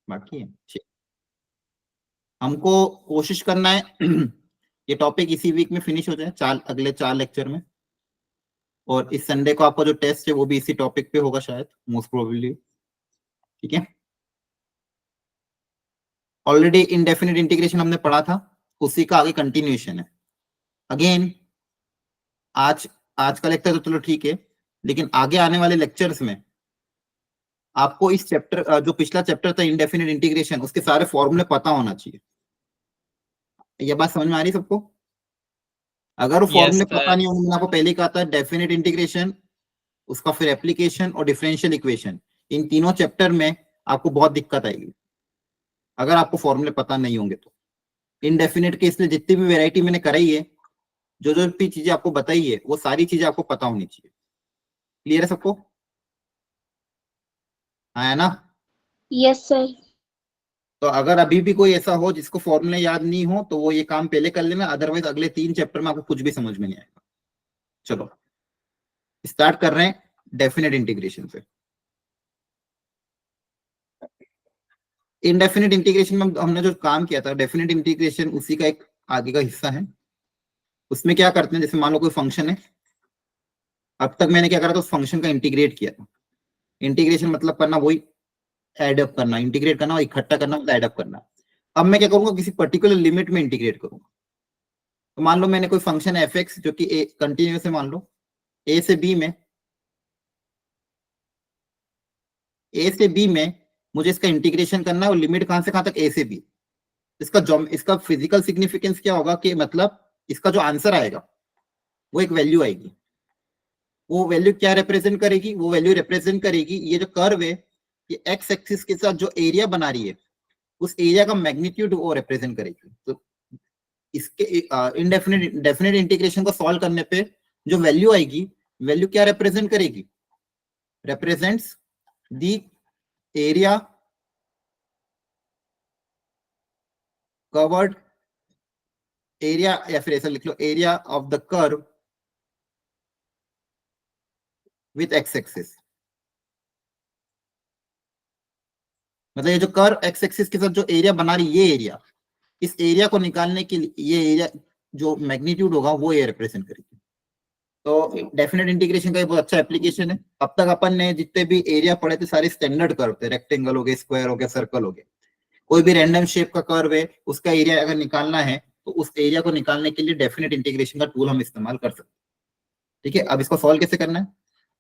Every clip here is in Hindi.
बाकी है। हमको कोशिश करना है ये टॉपिक इसी वीक में फिनिश हो जाए, अगले 4 लेक्चर में। और इस संडे को आपका जो टेस्ट है वो भी इसी टॉपिक पे होगा शायद, मोस्ट प्रोबेबली। ठीक है, ऑलरेडी इनडेफिनिट इंटीग्रेशन हमने पढ़ा था, उसी का आगे कंटिन्यूएशन है। अगेन आज आज का लेक्चर तो चलो ठीक है, लेकिन आगे आने वाले लेक्चर्स में आपको इस चैप्टर, जो पिछला चैप्टर था इनडेफिनिट इंटीग्रेशन, उसके सारे फॉर्मूले पता होना चाहिए। ये बात समझ में आ रही सबको? अगर वो यस फॉर्मूले पता सर। नहीं होंगे, मैंने आपको पहले ही कहा था, डेफिनेट इंटीग्रेशन, उसका फिर एप्लीकेशन और डिफरेंशियल इक्वेशन, इन तीनों चैप्टर में आपको बहुत दिक्कत आएगी अगर आपको फॉर्मूले पता नहीं होंगे तो। इनडेफिनेट के इसलिए जितनी भी वेराइटी मैंने कराई है, जो जो भी चीजें आपको बताई है, वो सारी चीजें आपको पता होनी चाहिए। क्लियर है सबको? हाँ है ना? Yes sir. तो अगर अभी भी कोई ऐसा हो जिसको फॉर्मूले याद नहीं हो, तो वो ये काम पहले कर लेना, अदरवाइज अगले 3 चैप्टर में आपको कुछ भी समझ में नहीं आएगा। चलो स्टार्ट कर रहे हैं डेफिनेट इंटीग्रेशन से। इनडेफिनिट इंटीग्रेशन में हमने जो काम किया था, डेफिनेट इंटीग्रेशन उसी का एक आगे का हिस्सा है। उसमें क्या करते हैं, जैसे मान लो कोई फंक्शन है, अब तक मैंने क्या करा था, उस फंक्शन का इंटीग्रेट किया था। इंटीग्रेशन मतलब करना वही एडअप करना, इंटीग्रेट करना और इकट्ठा करना मतलब एडअप करना। अब मैं क्या करूंगा, किसी पर्टिकुलर लिमिट में इंटीग्रेट करूंगा। तो मान लो मैंने कोई फंक्शन है एफ एक्स, जो कि कंटिन्यूस है, मान लो ए से बी में, मुझे इसका इंटीग्रेशन करना है, और लिमिट कहां से कहां तक, ए से बी। इसका फिजिकल सिग्निफिकेंस क्या होगा, कि मतलब इसका जो आंसर आएगा वो एक वैल्यू आएगी। वो वैल्यू क्या रिप्रेजेंट करेगी, वो वैल्यू रिप्रेजेंट करेगी ये जो कर्व है, ये एक्स एक्सिस के साथ जो एरिया बना रही है, उस एरिया का मैग्नीट्यूड वो रिप्रेजेंट करेगी। तो इसके इनडेफिनिट डेफिनेट इंटीग्रेशन को सॉल्व करने पे जो वैल्यू आएगी, वैल्यू क्या रिप्रेजेंट करेगी, represents the area covered, area, या फिर ऐसा लिख लो, area of the curve with x axis. मतलब ये जो कर्व एक्स एक्सिस के साथ जो एरिया बना रही है, ये एरिया, इस एरिया को निकालने के लिए ये एरिया जो मैग्नीट्यूड होगा वो ये रिप्रेजेंट करेगी। तो डेफिनेट इंटीग्रेशन का ये बहुत अच्छा एप्लीकेशन है। अब तक अपन ने जितने भी एरिया पढ़े थे सारे स्टैंडर्ड कर्व थे, रेक्टेंगल हो गए, स्क्वायर हो गया, सर्कल हो गया। कोई भी रैंडम शेप का कर्व है, उसका एरिया अगर निकालना है, तो उस एरिया को निकालने के लिए डेफिनेट इंटीग्रेशन का टूल हम इस्तेमाल कर सकते हैं। ठीक है, अब इसको सॉल्व कैसे करना है,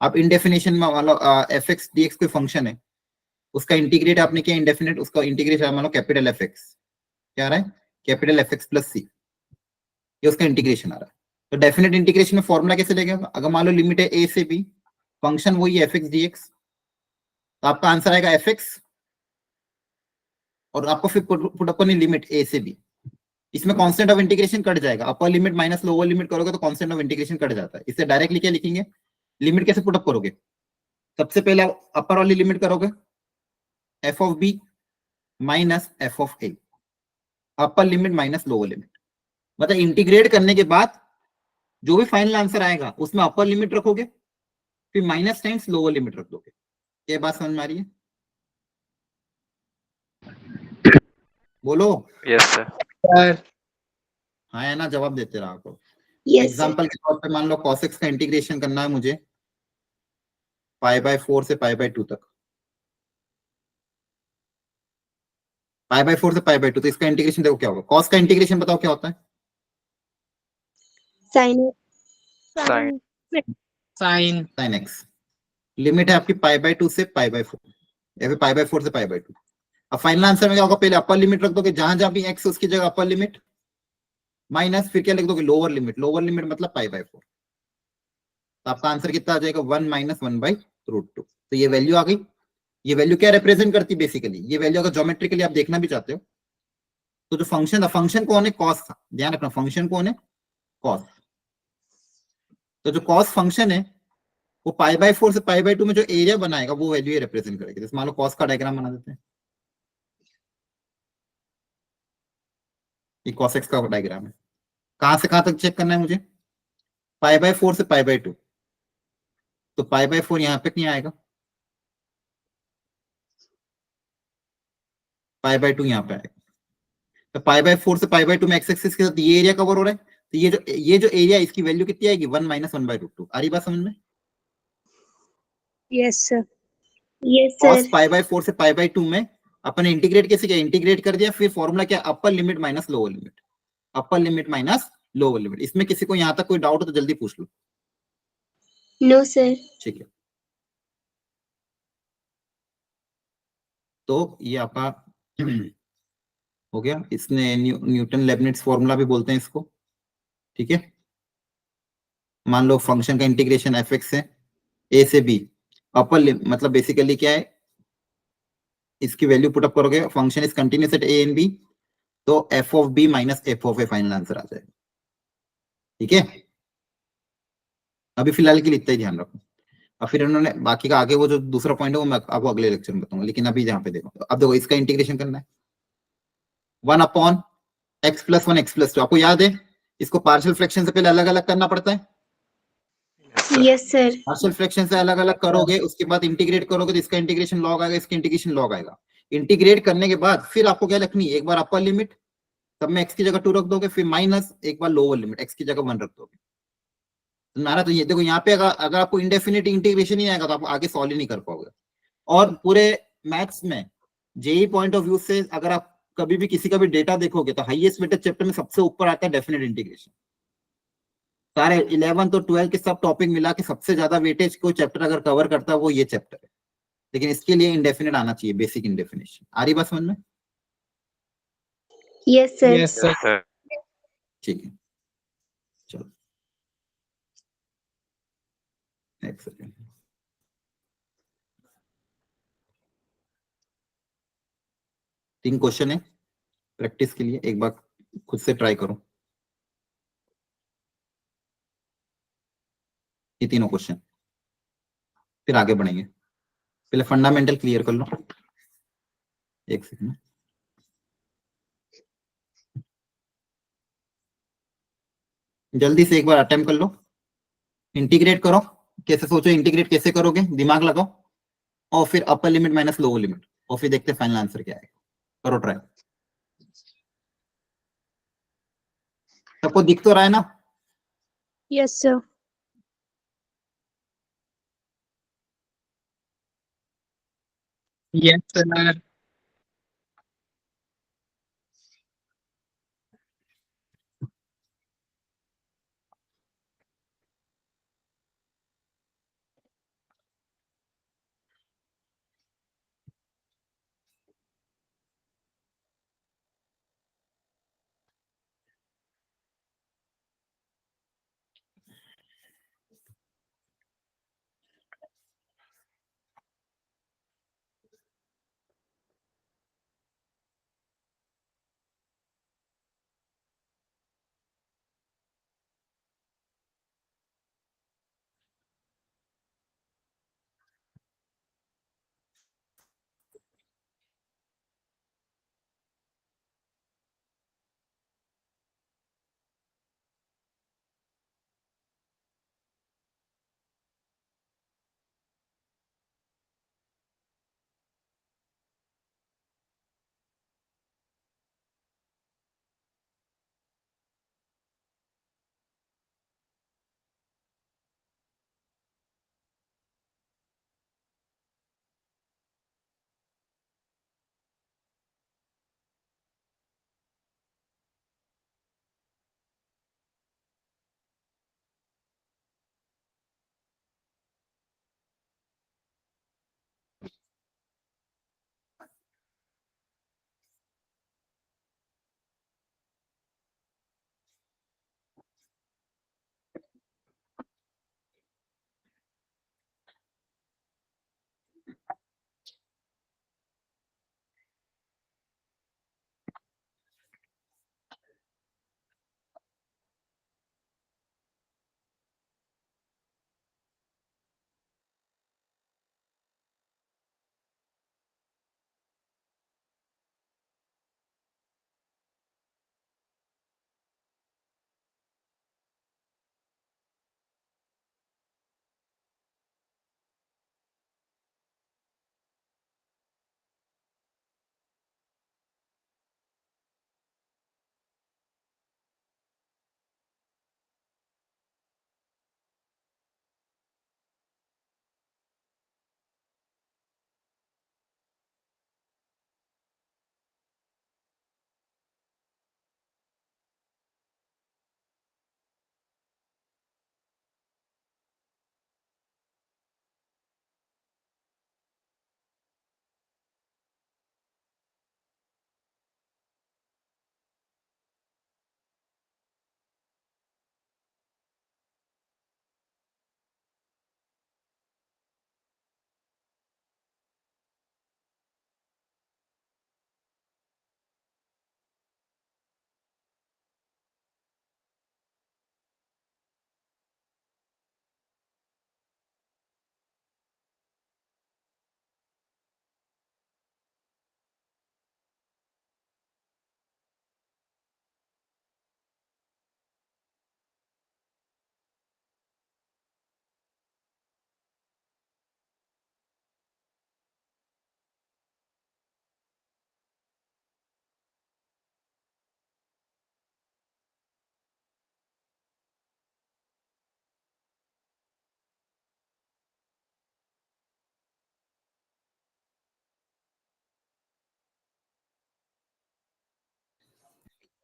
आप इंडेफिनेशन में मान लो एफ एक्स डी एक्स कोई फंक्शन है, उसका इंटीग्रेट आपने किया इंडेफिनेट, उसका इंटीग्रेशन मान लो कैपिटल एफ एक्स, क्या आ रहा है, कैपिटल एफ एक्स प्लस सी, ये उसका इंटीग्रेशन आ रहा है। तो डेफिनेट इंटीग्रेशन में फॉर्मूला कैसे लेगा, अगर मान लो लिमिट है ए से बी, फंक्शन वही है एफ एक्स डी एक्स, तो आपका आंसर आएगा एफ एक्स, और आपको फिर पुट अप करनी लिमिट ए से बी। इसमें कांस्टेंट ऑफ इंटीग्रेशन कट जाएगा, अपर लिमिट माइनस लोअर लिमिट करोगे तो कांस्टेंट ऑफ इंटीग्रेशन कट जाता है। इससे डायरेक्टली क्या लिखेंगे, लिमिट कैसे पुट अप करोगे, सबसे पहले अपर वाली लिमिट करोगे, F of B minus F of A, upper limit minus lower limit. मतलब इंटीग्रेट करने के बाद जो भी फाइनल आंसर आएगा उसमें अपर लिमिट रखोगे, फिर माइनस टाइम्स लोअर लिमिट रख दोगे। ये बात समझ में आ रही है? बोलो। Yes sir. हाँ है ना, जवाब देते रहा आपको। Yes sir. एग्जाम्पल के तौर पे मान लो cos x का इंटीग्रेशन करना है मुझे π/4 से π/2 तक, π/4 से π/2, तो इसका इंटीग्रेशन देखो क्या होगा, cos का इंटीग्रेशन बताओ क्या होता है, sine sine sin x। Limit है आपकी π/2 से π/4, या फिर π/4 से π/2। अब फाइनल आंसर में क्या होगा, पहले अपर लिमिट रख दोगे, जहां जहां भी x उसकी जगह अपर लिमिट, माइनस फिर क्या लिख दोगे, लोअर लिमिट, लोअर लिमिट मतलब π/4। तो आपका आंसर कितना आ जाएगा, 1 माइनस 1/√2। तो ये वैल्यू आ गई। ये वैल्यू क्या रिप्रेजेंट करती है, बेसिकली ये वैल्यू अगर ज्योमेट्रिकली आप देखना भी चाहते हो, तो जो फंक्शन था, फंक्शन कौन है, कॉस था, ध्यान रखना फंक्शन कौन है, कॉस। तो जो कॉस फंक्शन है वो π/4 से π/2 में जो एरिया बनाएगा वो वैल्यू ये रिप्रेजेंट करेगी। जैसे मान लो कॉस का डायग्राम बना देते हैं, ये cos x का डायग्राम है। कहां से कहां तक चेक करना है मुझे, π/4 से π/2, तो π/4 यहां तक नहीं आएगा, पाई बाय 2 यहाँ पे आएगा। तो पाई बाय 4 से पाई बाय 2 में एक्स एक्सिस के साथ ये एरिया कवर हो रहा है, तो ये जो एरिया इसकी वैल्यू कितनी आएगी, 1 माइनस 1/√2। आ रही बात समझ में? Yes, sir. Yes, cos sir. Pi by 4 से पाई बाय 2 में अपन इंटीग्रेट कैसे किया, इंटीग्रेट कर दिया, फिर फॉर्मूला क्या, अपर लिमिट माइनस लोअर लिमिट, अपर लिमिट माइनस लोअर लिमिट। इसमें किसी को यहां तक कोई डाउट हो तो जल्दी पूछ लो। No, sir. ठीक है, तो ये आपका हो गया। इसने न्यूटन लेबनिट्ज फॉर्मूला भी बोलते हैं इसको। ठीक है, मान लो फंक्शन का इंटीग्रेशन एफ एक्स है ए से बी, अपर मतलब बेसिकली क्या है, इसकी वैल्यू पुट अप करोगे, function is continuous at a and b, तो f of B minus F of a final answer आ जाएगा। ठीक है, अभी फिलहाल के लिए इतना ही ध्यान रखो, और फिर उन्होंने बाकी का आगे वो जो दूसरा पॉइंट है वो मैं आपको अगले लेक्चर में बताऊंगा। लेकिन अभी जहाँ पे देखो, अब देखो इसका इंटीग्रेशन करना है, 1/x+1 x+2। आपको याद है इसको पार्शियल फ्रैक्शन से पहले अलग अलग करना पड़ता है, Yes, sir. पार्शियल फ्रैक्शन से अलग अलग करोगे, उसके बाद इंटीग्रेट करोगे तो इसका इंटीग्रेशन लॉग आएगा, इसका इंटीग्रेशन लॉग आएगा। इंटीग्रेट करने के बाद फिर आपको क्या रखनी है, एक बार अपर लिमिट, तब में x की जगह 2 रख दोगे, फिर माइनस एक बार लोअर लिमिट, x की जगह 1 रख दोगे। तुम्हारा तो ये देखो यहाँ पे अगर आपको इंडेफिनिट इंटीग्रेशन ही आएगा तो आप आगे सॉल्व ही नहीं कर पाओगे। और पूरे मैथ्स में जेई पॉइंट ऑफ व्यू से अगर आप कभी भी किसी का भी डेटा देखोगे तो हाईएस्ट वेटेड चैप्टर में सबसे ऊपर आता है डेफिनेट इंटीग्रेशन। सारे 11 तो 12 के सब टॉपिक मिला के सबसे ज्यादा वेटेज कोई चैप्टर अगर कवर करता है वो ये चैप्टर है। लेकिन इसके लिए इंडेफिनिट आना चाहिए, बेसिक इंडेफिनेशन। आ रही बात समझ में? Yes, sir. Yes, sir. Yes, sir. ठीक है, चलो एक सेकेंड। तीन क्वेश्चन है प्रैक्टिस के लिए, एक बार खुद से ट्राई करो ये तीनों क्वेश्चन, फिर आगे बढ़ेंगे। पहले फंडामेंटल क्लियर कर लो, एक सेकंड। जल्दी से एक बार अटेम्प्ट कर लो, इंटीग्रेट करो। कैसे सोचो, इंटीग्रेट कैसे करोगे, दिमाग लगाओ, और फिर अपर लिमिट माइनस लोअर लिमिट, और फिर देखते फाइनल आंसर क्या है। करो ट्राई। सबको दिख तो रहा है ना? Yes, sir. Yes, sir.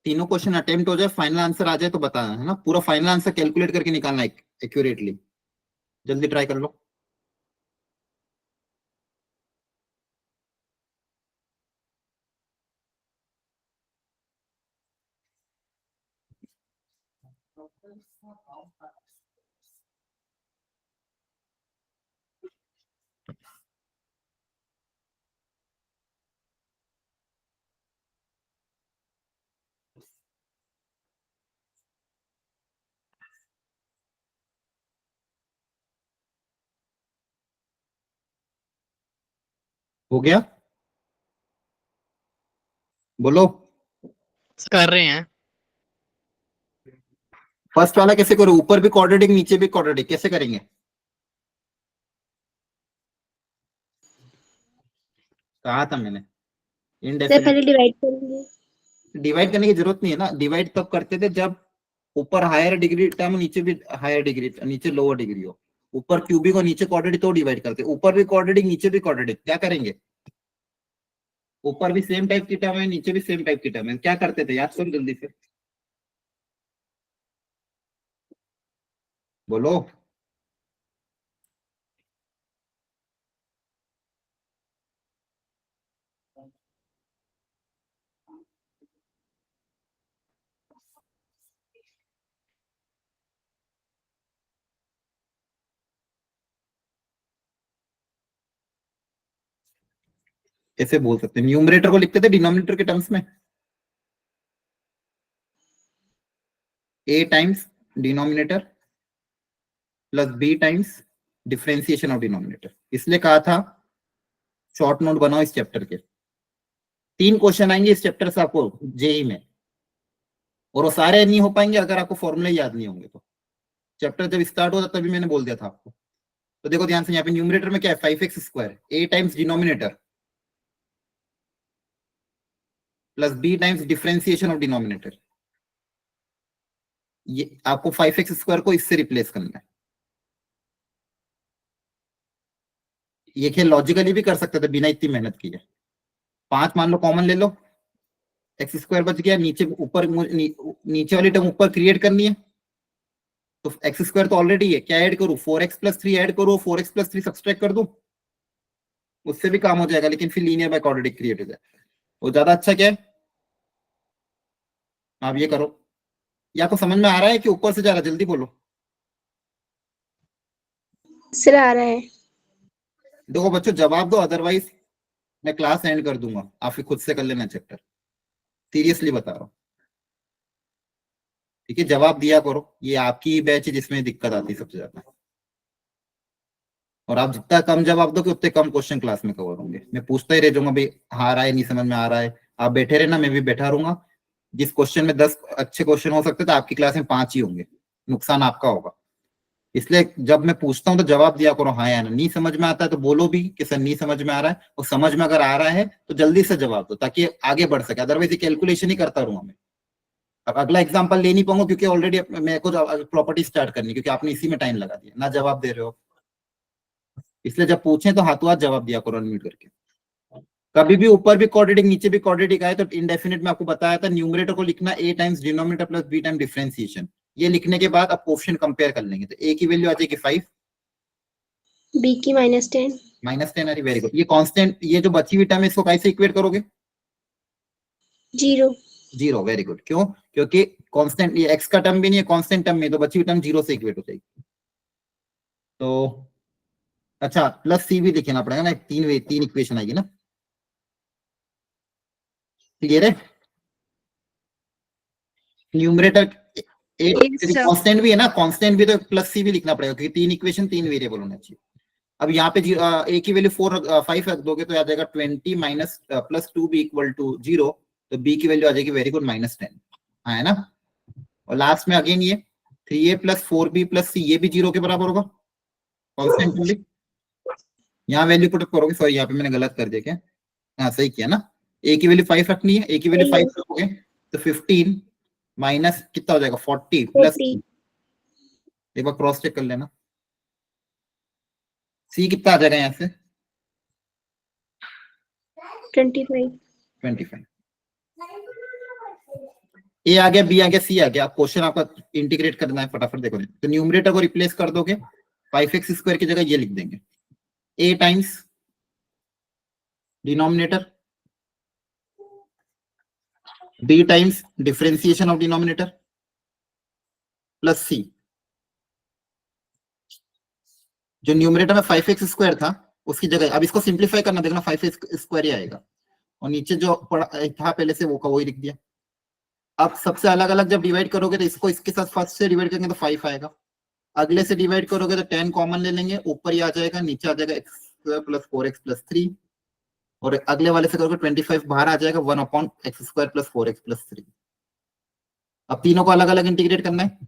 तीनों क्वेश्चन अटेम्प्ट हो जाए, फाइनल आंसर आ जाए तो बताना, है ना। पूरा फाइनल आंसर कैलकुलेट करके निकालना है एक्यूरेटली। जल्दी ट्राई कर लो। हो गया, बोलो। कर रहे हैं। फर्स्ट वाला कैसे करो, ऊपर भी क्वाड्रेटिक नीचे भी क्वाड्रेटिक, कैसे करेंगे? कहा था मैंने, सर इनडेफिनिट। पहले डिवाइड करेंगे। डिवाइड करने की जरूरत नहीं है ना, डिवाइड तब करते थे जब ऊपर हायर डिग्री टर्म, नीचे भी हायर डिग्री, नीचे लोअर डिग्री हो। ऊपर क्यूबिक और नीचे क्वाड्रेटिक तो डिवाइड करते, ऊपर भी क्वाड्रेटिक नीचे भी क्वाड्रेटिक, क्या करेंगे? ऊपर भी सेम टाइप की टर्म है, नीचे भी सेम टाइप की टर्म है, क्या करते थे? याद करो जल्दी से, बोलो। कैसे बोल सकते हैं? न्यूमरेटर को लिखते थे डिनोमिनेटर के टर्म्स में, a times denominator plus b times differentiation of denominator. इसलिए कहा था शॉर्ट नोट बनाओ इस चैप्टर के। 3 क्वेश्चन आएंगे इस चैप्टर से आपको जेई में, और वो सारे नहीं हो पाएंगे अगर आपको फॉर्मूले याद नहीं होंगे तो। चैप्टर जब स्टार्ट होता तभी मैंने बोल दिया था आपको। तो देखो ध्यान से, यहाँ पे न्यूमरेटर में क्या है, 5x² a times denominator plus b times differentiation of denominator. ये आपको 5x² को इससे रिप्लेस करना है। ये खेल लॉजिकली भी कर सकते थे बिना इतनी मेहनत किए। 5 मान लो कॉमन ले लो, x² बच गया, नीचे ऊपर नीचे वाली टर्म ऊपर क्रिएट करनी है, तो x² तो ऑलरेडी है, क्या ऐड करूं? 4x+3 ऐड करो, 4x+3 सब्सट्रैक्ट कर दूं, उससे भी काम हो जाएगा, लेकिन फिर लीनियर बाय क्वाड्रेटिक क्रिएट हो जाए। वो ज्यादा अच्छा क्या है, आप ये करो। या तो समझ में आ रहा है कि ऊपर से जा रहा है? जल्दी बोलो। सर आ रहा है। देखो बच्चों जवाब दो, अदरवाइज मैं क्लास एंड कर दूंगा, आप फिर खुद से कर लेना चैप्टर। सीरियसली बता रहा हूँ, ठीक है? जवाब दिया करो, ये आपकी ही बैच है जिसमें दिक्कत आती है सबसे ज्यादा। और आप जितना कम जवाब दोगे उतने कम क्वेश्चन क्लास में कवर होंगे। मैं पूछता ही रह जाऊंगा भाई, हाँ आ रहा है, नहीं समझ में आ रहा है, आप बैठे रहना, मैं भी बैठा रहूंगा। जिस क्वेश्चन में 10 अच्छे क्वेश्चन हो सकते थे, आपकी क्लास में 5 ही होंगे, नुकसान आपका होगा। इसलिए जब मैं पूछता हूँ तो जवाब दिया करो हाँ या ना। नहीं समझ में आता है तो बोलो भी कि सर नहीं समझ में आ रहा है, और समझ में अगर आ रहा है तो जल्दी से जवाब दो ताकि आगे बढ़ सके, अदरवाइज कैलकुलेशन ही करता रहूंगा मैं। अब अगला एग्जांपल ले नहीं पाऊंगा क्योंकि ऑलरेडी मेरे को प्रॉपर्टी स्टार्ट करनी, क्योंकि आपने इसी में टाइम लगा दिया ना, जवाब दे रहे हो। इसलिए जब पूछे तो हाथों हाथ जवाब दिया करो अनम्यूट करके। कभी भी ऊपर भी क्वाड्रेटिक नीचे भी क्वाड्रेटिक आए तो इंडेफिनिट में आपको बताया था न्यूमरेटर को लिखना a times denominator plus b time differentiation. ये लिखने के बाद आप कोएफिशिएंट कंपेयर कर लेंगे, तो a की वैल्यू आ जाएगी 5, b की -10। -10। अरे वेरी गुड। ये कांस्टेंट, ये जो बची हुई टर्म है इसको कैसे इक्वेट करोगे? 0। 0। Very good. क्यों? क्योंकि कांस्टेंट, ये x का टर्म भी नहीं है, कांस्टेंट टर्म में, तो बची हुई टर्म 0 से इक्वेट हो जाएगी। तो अच्छा, प्लस c भी लिखना पड़ेगा ना, 3 इक्वेशन आएगी ना। क्लियर है? Numerator Yes, sir. कांस्टेंट भी है ना, कांस्टेंट भी तो प्लस सी भी लिखना पड़ेगा क्योंकि 3 इक्वेशन 3 वेरिएबल होना चाहिए। अब यहाँ पे a की वैल्यू 5 रख दोगे तो आ जाएगा 20 minus plus 2 b equal to 0, तो b की वैल्यू आ जाएगी वेरी गुड -10। हाँ है ना। और लास्ट में अगेन ये 3a plus 4b plus c, ये भी 0 के बराबर होगा कांस्टेंट ओनली। यहाँ वैल्यू पुट करोगे, सॉरी यहाँ पे मैंने गलत कर दिया क्या? हाँ सही किया ना। a की वैल्यू 5 रखनी है, a की वैल्यू 5 रखोगे तो 15 माइनस कितना हो जाएगा 40 प्लस, 40। एक बार क्रॉस चेक कर लेना, सी कितना आ जाएगा यहाँ से? 25। 25। ए आ गया, बी आ गया, सी आ गया। अब क्वेश्चन आपका इंटीग्रेट करना है, फटाफट देखो। तो न्यूमरेटर को रिप्लेस कर दोगे, 5x स्क्वायर की जगह ये लिख देंगे, a times denominator, b times differentiation of denominator plus c। जो न्यूमरेटर में 5x स्क्वायर था उसकी जगह अब इसको सिंप्लीफाई करना, देखना 5x स्क्वायर ही आएगा, और नीचे जो था पहले से वो का वही लिख दिया। अब सबसे अलग अलग जब डिवाइड करोगे तो इसको इसके साथ फर्स्ट से डिवाइड करेंगे तो 5 आएगा, अगले से डिवाइड करोगे तो 10 कॉमन ले लेंगे, ऊपर ही आ जाएगा, नीचे आ जाएगा x square plus 4x plus 3, और अगले वाले से करोगे 25 बाहर आ जाएगा, 1/x square plus 4x plus 3। अब तीनों को अलग अलग इंटीग्रेट करना है।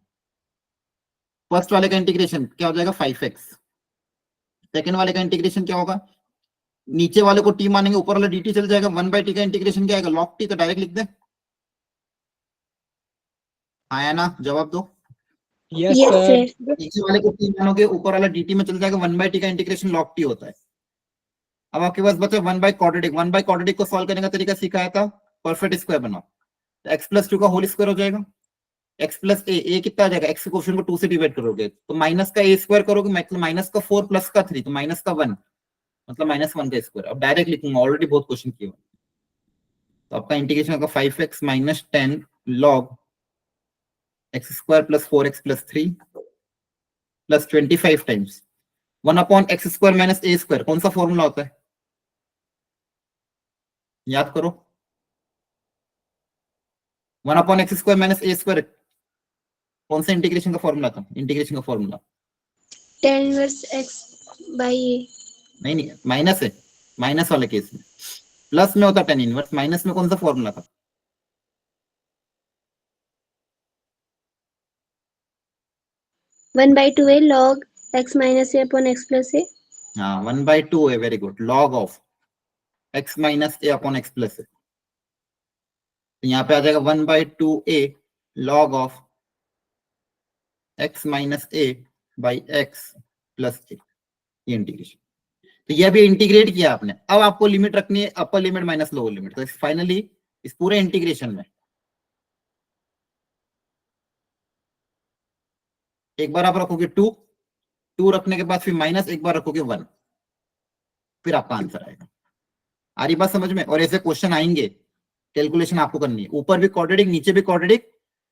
फर्स्ट वाले का इंटीग्रेशन क्या हो जाएगा 5x, सेकेंड वाले का इंटीग्रेशन क्या होगा, नीचे वाले को t मानेंगे, ऊपर वाला dt चल जाएगा, 1/t का इंटीग्रेशन क्या आएगा log t, तो डायरेक्ट लिख दे। आया ना, जवाब दो। Yes, Yes, sir. sir. नीचे वाले को t मानोगे, ऊपर वाला dt में चल जाएगा, 1/t का इंटीग्रेशन log t होता है। अब आपके पास बचा 1/quadratic। 1/quadratic को सॉल्व करने का तरीका सिखाया था, परफेक्ट स्क्वायर बनाओ, तो x प्लस 2 का होल स्क्वायर हो जाएगा, x प्लस a कितना आ जाएगा, x के क्वोशिएंट को 2 से डिवाइड करोगे तो माइनस का a स्क्वायर करोगे, मतलब माइनस का 4 प्लस का 3 तो माइनस का 1, मतलब -1 का स्क्वायर। अब डायरेक्ट लिखूंगा, ऑलरेडी बहुत क्वेश्चन किए हुए। तो आपका इंटीग्रेशन होगा 5x minus 10 log x square plus 4x plus 3 plus 25 times 1/x square minus a square. कौन सा फॉर्मूला होता है, याद करो। 1/x square minus a square कौन सा इंटीग्रेशन का फॉर्मूला था, इंटीग्रेशन का formula? tan inverse x by a. नहीं, माइनस है, माइनस वाले केस में। प्लस में होता tan इनवर्स, माइनस में कौन सा फॉर्मूला था? One by 2a log x minus a upon x plus a. हाँ, 1/2 है, very good, log of x minus a upon x plus a। तो यहाँ पे आ जाएगा 1/2a log of x minus a by x plus a, ये इंटीग्रेशन। तो ये भी इंटीग्रेट किया आपने। अब आपको लिमिट रखनी है, अपर लिमिट माइनस लोअर लिमिट। तो फाइनली इस पूरे इंटीग्रेशन में एक बार आप रखोगे 2 रखने के बाद फिर माइनस, एक बार रखोगे 1, फिर आपका आंसर आएगा। आ रही बात समझ में? और ऐसे क्वेश्चन आएंगे, कैलकुलेशन आपको करनी है, ऊपर भी क्वाड्रेटिक नीचे भी क्वाड्रेटिक,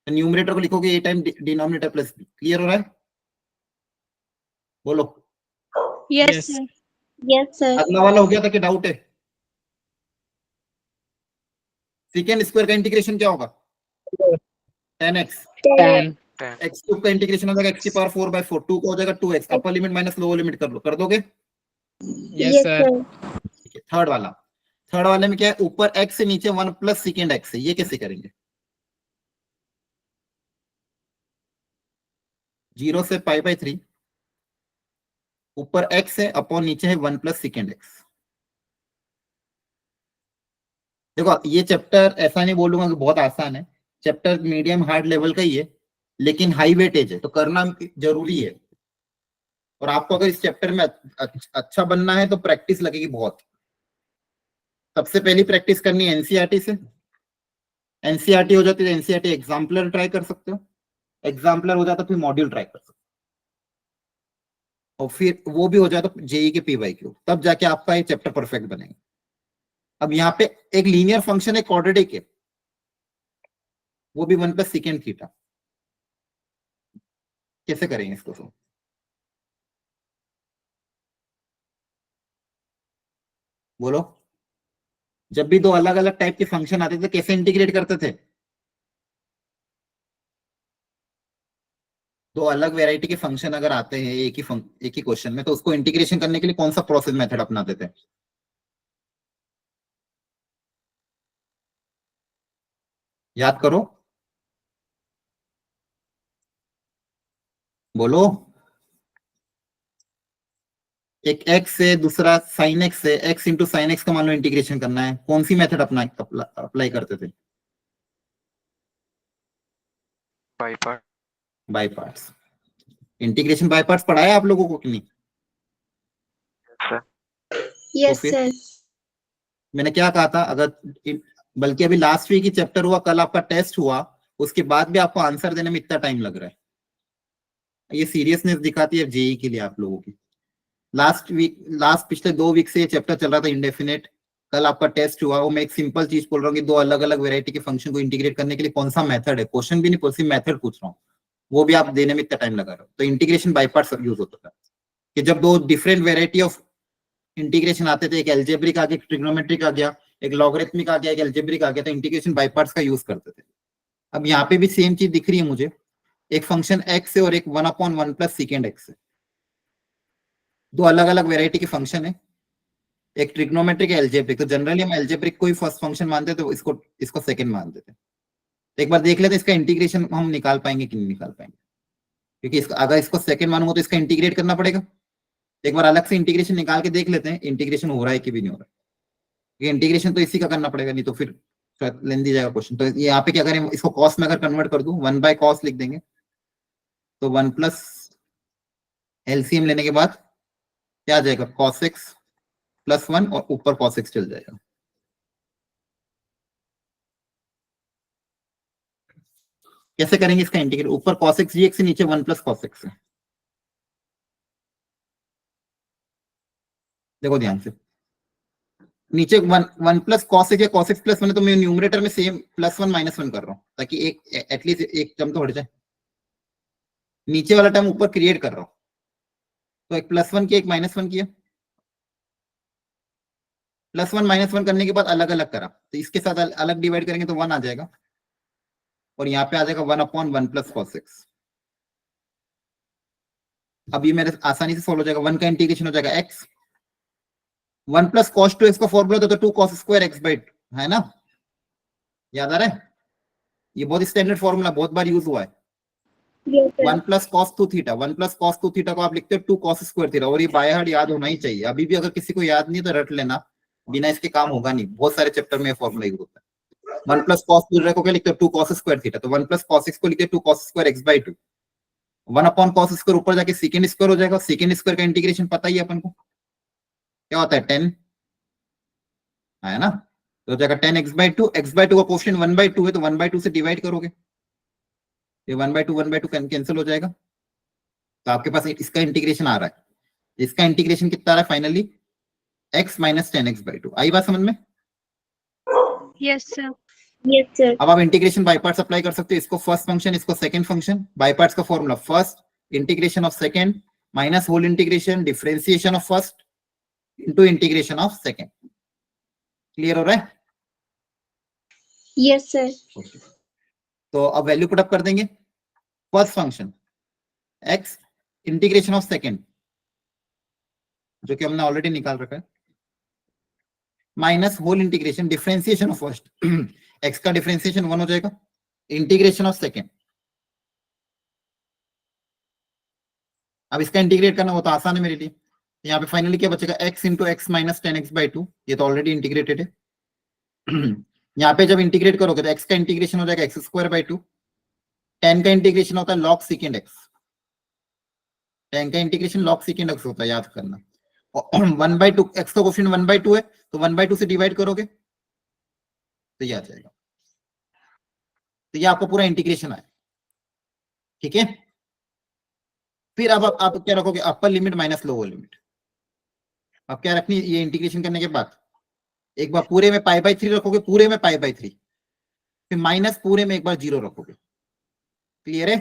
तो न्यूमरेटर को लिखोगे a time denominator plus b। Clear हो रहा है? बोलो। Yes, Yes. sir. Yes, sir. अगला वाला हो गया था कि डाउट है? सेकेंड स्क्वायर का इंटीग्रेशन क्या होगा 10x, Tan. x क्यूब का इंटीग्रेशन हो जाएगा x की पावर 4/4, 2 का हो जाएगा 2x, अपर लिमिट माइनस लोअर लिमिट कर लो, कर दोगे? Yes, Yes, sir. sir. ठीक है। थर्ड वाले में क्या है, ऊपर x से नीचे 1 प्लस सेकेंड x है, ये कैसे करेंगे? 0 से π/3, ऊपर x है अपॉन नीचे है 1 प्लस सेकेंड x। देखो ये चैप्टर ऐसा नहीं बोलूंगा कि बहुत आसान है, चैप्टर मीडियम हार्ड लेवल का ही है, लेकिन हाई वेटेज है, तो करना जरूरी है। और आपको अगर इस चैप्टर में अच्छा बनना है तो प्रैक्टिस लगेगी बहुत। सबसे पहली प्रैक्टिस करनी है एनसीईआरटी से। एनसीईआरटी हो जाती है एनसीईआरटी एग्जाम्पलर ट्राई कर सकते हो, एग्जाम्पलर हो जाता तो फिर मॉड्यूल ट्राई कर सकते हो, और फिर वो भी हो जाता तो जेई के पीवाईक्यू, तब जाके आपका ये चैप्टर परफेक्ट बनेगा। अब यहाँ पे एक लीनियर फंक्शन है, क्वाड्रेटिक है, वो भी 1 प्लस सेकेंड थीटा। कैसे करेंगे इसको? तो बोलो, जब भी दो अलग अलग टाइप के फंक्शन आते थे कैसे इंटीग्रेट करते थे? दो अलग वैरायटी के फंक्शन अगर आते हैं एक ही क्वेश्चन में, तो उसको इंटीग्रेशन करने के लिए कौन सा प्रोसेस मेथड अपनाते थे? याद करो, बोलो। एक x है, दूसरा sin x है, x इंटू साइन एक्स का मान लो इंटीग्रेशन करना है, कौन सी मेथड अप्लाई करते थे? By parts. Integration by parts पढ़ाया आप लोगों को कि नहीं? Yes, फिर? sir. मैंने क्या कहा था, अगर बल्कि अभी लास्ट वीक ही चैप्टर हुआ, कल आपका टेस्ट हुआ, उसके बाद भी आपको आंसर देने में इतना टाइम लग रहा है, ये सीरियसनेस दिखाती है जेई के लिए आप लोगों की। लास्ट पिछले 2 वीक से ये चैप्टर चल रहा था इंडेफिनेट, कल आपका टेस्ट हुआ, वो मैं एक सिंपल चीज बोल रहा हूँ कि 2 अलग अलग वेरायटी के फंक्शन को इंटीग्रेट करने के लिए कौन सा मेथड है, क्वेश्चन भी नहीं पूछ, मेथड पूछ रहा हूँ, वो भी आप देने में इतना टाइम लगा रहे हो। तो इंटीग्रेशन बाय पार्ट्स यूज होता था कि जब 2 डिफरेंट वेरायटी ऑफ इंटीग्रेशन आते थे, एक एल्जेब्रिक आ गया, एक ट्रिग्नोमेट्रिक आ गया, एक लॉगरिथमिक आ गया, एक एल्जेब्रिक आ गया, तो इंटीग्रेशन बाय पार्ट्स का यूज करते थे। अब यहाँ पे भी सेम चीज दिख रही है मुझे, एक फंक्शन एक्स है और एक 1/1 प्लस सेकेंड एक्स है, 2 अलग अलग वेरायटी के फंक्शन है, एक ट्रिग्नोमेट्रिक एल्जेब्रिक। तो जनरली हम एल्जेब्रिक को ही फर्स्ट फंक्शन मानते थे, तो इसको सेकंड मानते थे। तो एक बार देख लेते हैं इसका इंटीग्रेशन हम निकाल पाएंगे कि नहीं निकाल पाएंगे, क्योंकि अगर इसको सेकंड मानूंगा तो इसका इंटीग्रेट करना पड़ेगा। एक बार अलग से इंटीग्रेशन निकाल के देख लेते हैं इंटीग्रेशन हो रहा है कि भी नहीं हो रहा है। इंटीग्रेशन तो इसी का करना पड़ेगा, नहीं तो फिर लेंदी जाएगा क्वेश्चन। तो यहाँ पे क्या करें, इसको कॉस में अगर कन्वर्ट कर दूं, 1/cos लिख देंगे, तो 1 प्लस एलसीएम लेने के बाद क्या आ जाएगा, cos x प्लस 1 और ऊपर cos x चल जाएगा। कैसे करेंगे इसका इंटीग्रेट, ऊपर cos x dx से नीचे 1 प्लस cos x है। देखो ध्यान से, नीचे 1 प्लस cos x या cos x प्लस 1 है, तो मैं न्यूमरेटर में सेम +1 -1 कर रहा हूं, ताकि एक एटलीस्ट एक टर्म तो हट जाए। नीचे वाला टर्म ऊपर क्रिएट कर रहा हूं, तो एक +1 किया, एक -1 किया, +1 -1 करने के बाद अलग अलग करा, तो इसके साथ अलग डिवाइड करेंगे तो 1 आ जाएगा, और यहाँ पे आ जाएगा 1/1 प्लस cos x। अब ये मेरे आसानी से सोल्व हो जाएगा, 1 का इंटीग्रेशन हो जाएगा x, 1 प्लस cos 2x का फॉर्मूला था तो 2 cos स्क्वायर x/2 है ना, याद आ रहा है, ये बहुत स्टैंडर्ड फॉर्मूला, बहुत बार यूज हुआ है। Yes, sir. 1 plus cos 2 theta, 1 plus cos 2 theta को आप लिखते हो 2 cos स्क्वायर थीटा, और ये बाय हार्ट याद होना ही चाहिए। अभी भी अगर किसी को याद नहीं तो रट लेना, बिना इसके काम होगा नहीं, बहुत सारे चैप्टर में फॉर्मूला यूज होता है। 1 प्लस cos थीटा को क्या लिखते हो, 2 cos स्क्वायर थीटा, तो 1 प्लस cos x को लिखते हो 2 cos square x/2, 1/cos square ऊपर जाके सेकंड स्क्वायर हो जाएगा, सेकंड स्क्वायर का इंटीग्रेशन पता ही है अपन को क्या होता है, 10 है ना, तो हो जाएगा 10 x/2, x/2 का कोएफिशिएंट 1/2 है, तो 1/2 से डिवाइड करोगे, ये 1/2 कैंसिल हो जाएगा, तो आपके पास इसका इंटीग्रेशन आ रहा है। इसका इंटीग्रेशन कितना आ रहा है फाइनली, x माइनस 10x/2। आई बात समझ में। Yes, sir. Yes, sir. अब आप इंटीग्रेशन बाय पार्ट्स अप्लाई कर सकते हो, इसको फर्स्ट फंक्शन, इसको सेकंड फंक्शन। बाय पार्ट्स का formula, first integration of second minus whole integration differentiation of first into integration of second. Clear हो रहा है। Yes, sir. तो अब वैल्यू पुट अप कर देंगे, first function x integration of second, जो कि हमने ऑलरेडी निकाल रखा है, minus whole integration differentiation of first, x का डिफरेंशिएशन 1 हो जाएगा, इंटीग्रेशन ऑफ सेकंड। अब इसका इंटीग्रेट करना वो तो आसान है मेरे लिए, यहाँ पे फाइनली क्या बचेगा, x into x minus 10x/2, ये तो ऑलरेडी इंटीग्रेटेड है। यहाँ पे जब इंटीग्रेट करोगे तो x का इंटीग्रेशन हो जाएगा x²/2, 10 का इंटीग्रेशन होता है log secant x, 10 का इंटीग्रेशन log secant x होता है, याद करना। 1/2, x का कोएफिशिएंट 1/2 है, तो 1/2 से डिवाइड करोगे तो ये आ जाएगा, तो ये आपको पूरा इंटीग्रेशन आया, ठीक है। फिर अब आप क्या रखोगे, अपर लिमिट माइनस लोअर लिमिट। अब क्या रखनी है, ये इंटीग्रेशन करने के बाद एक बार पूरे में π/3 रखोगे, पूरे में π/3, फिर माइनस पूरे में एक बार 0 रखोगे। क्लियर है,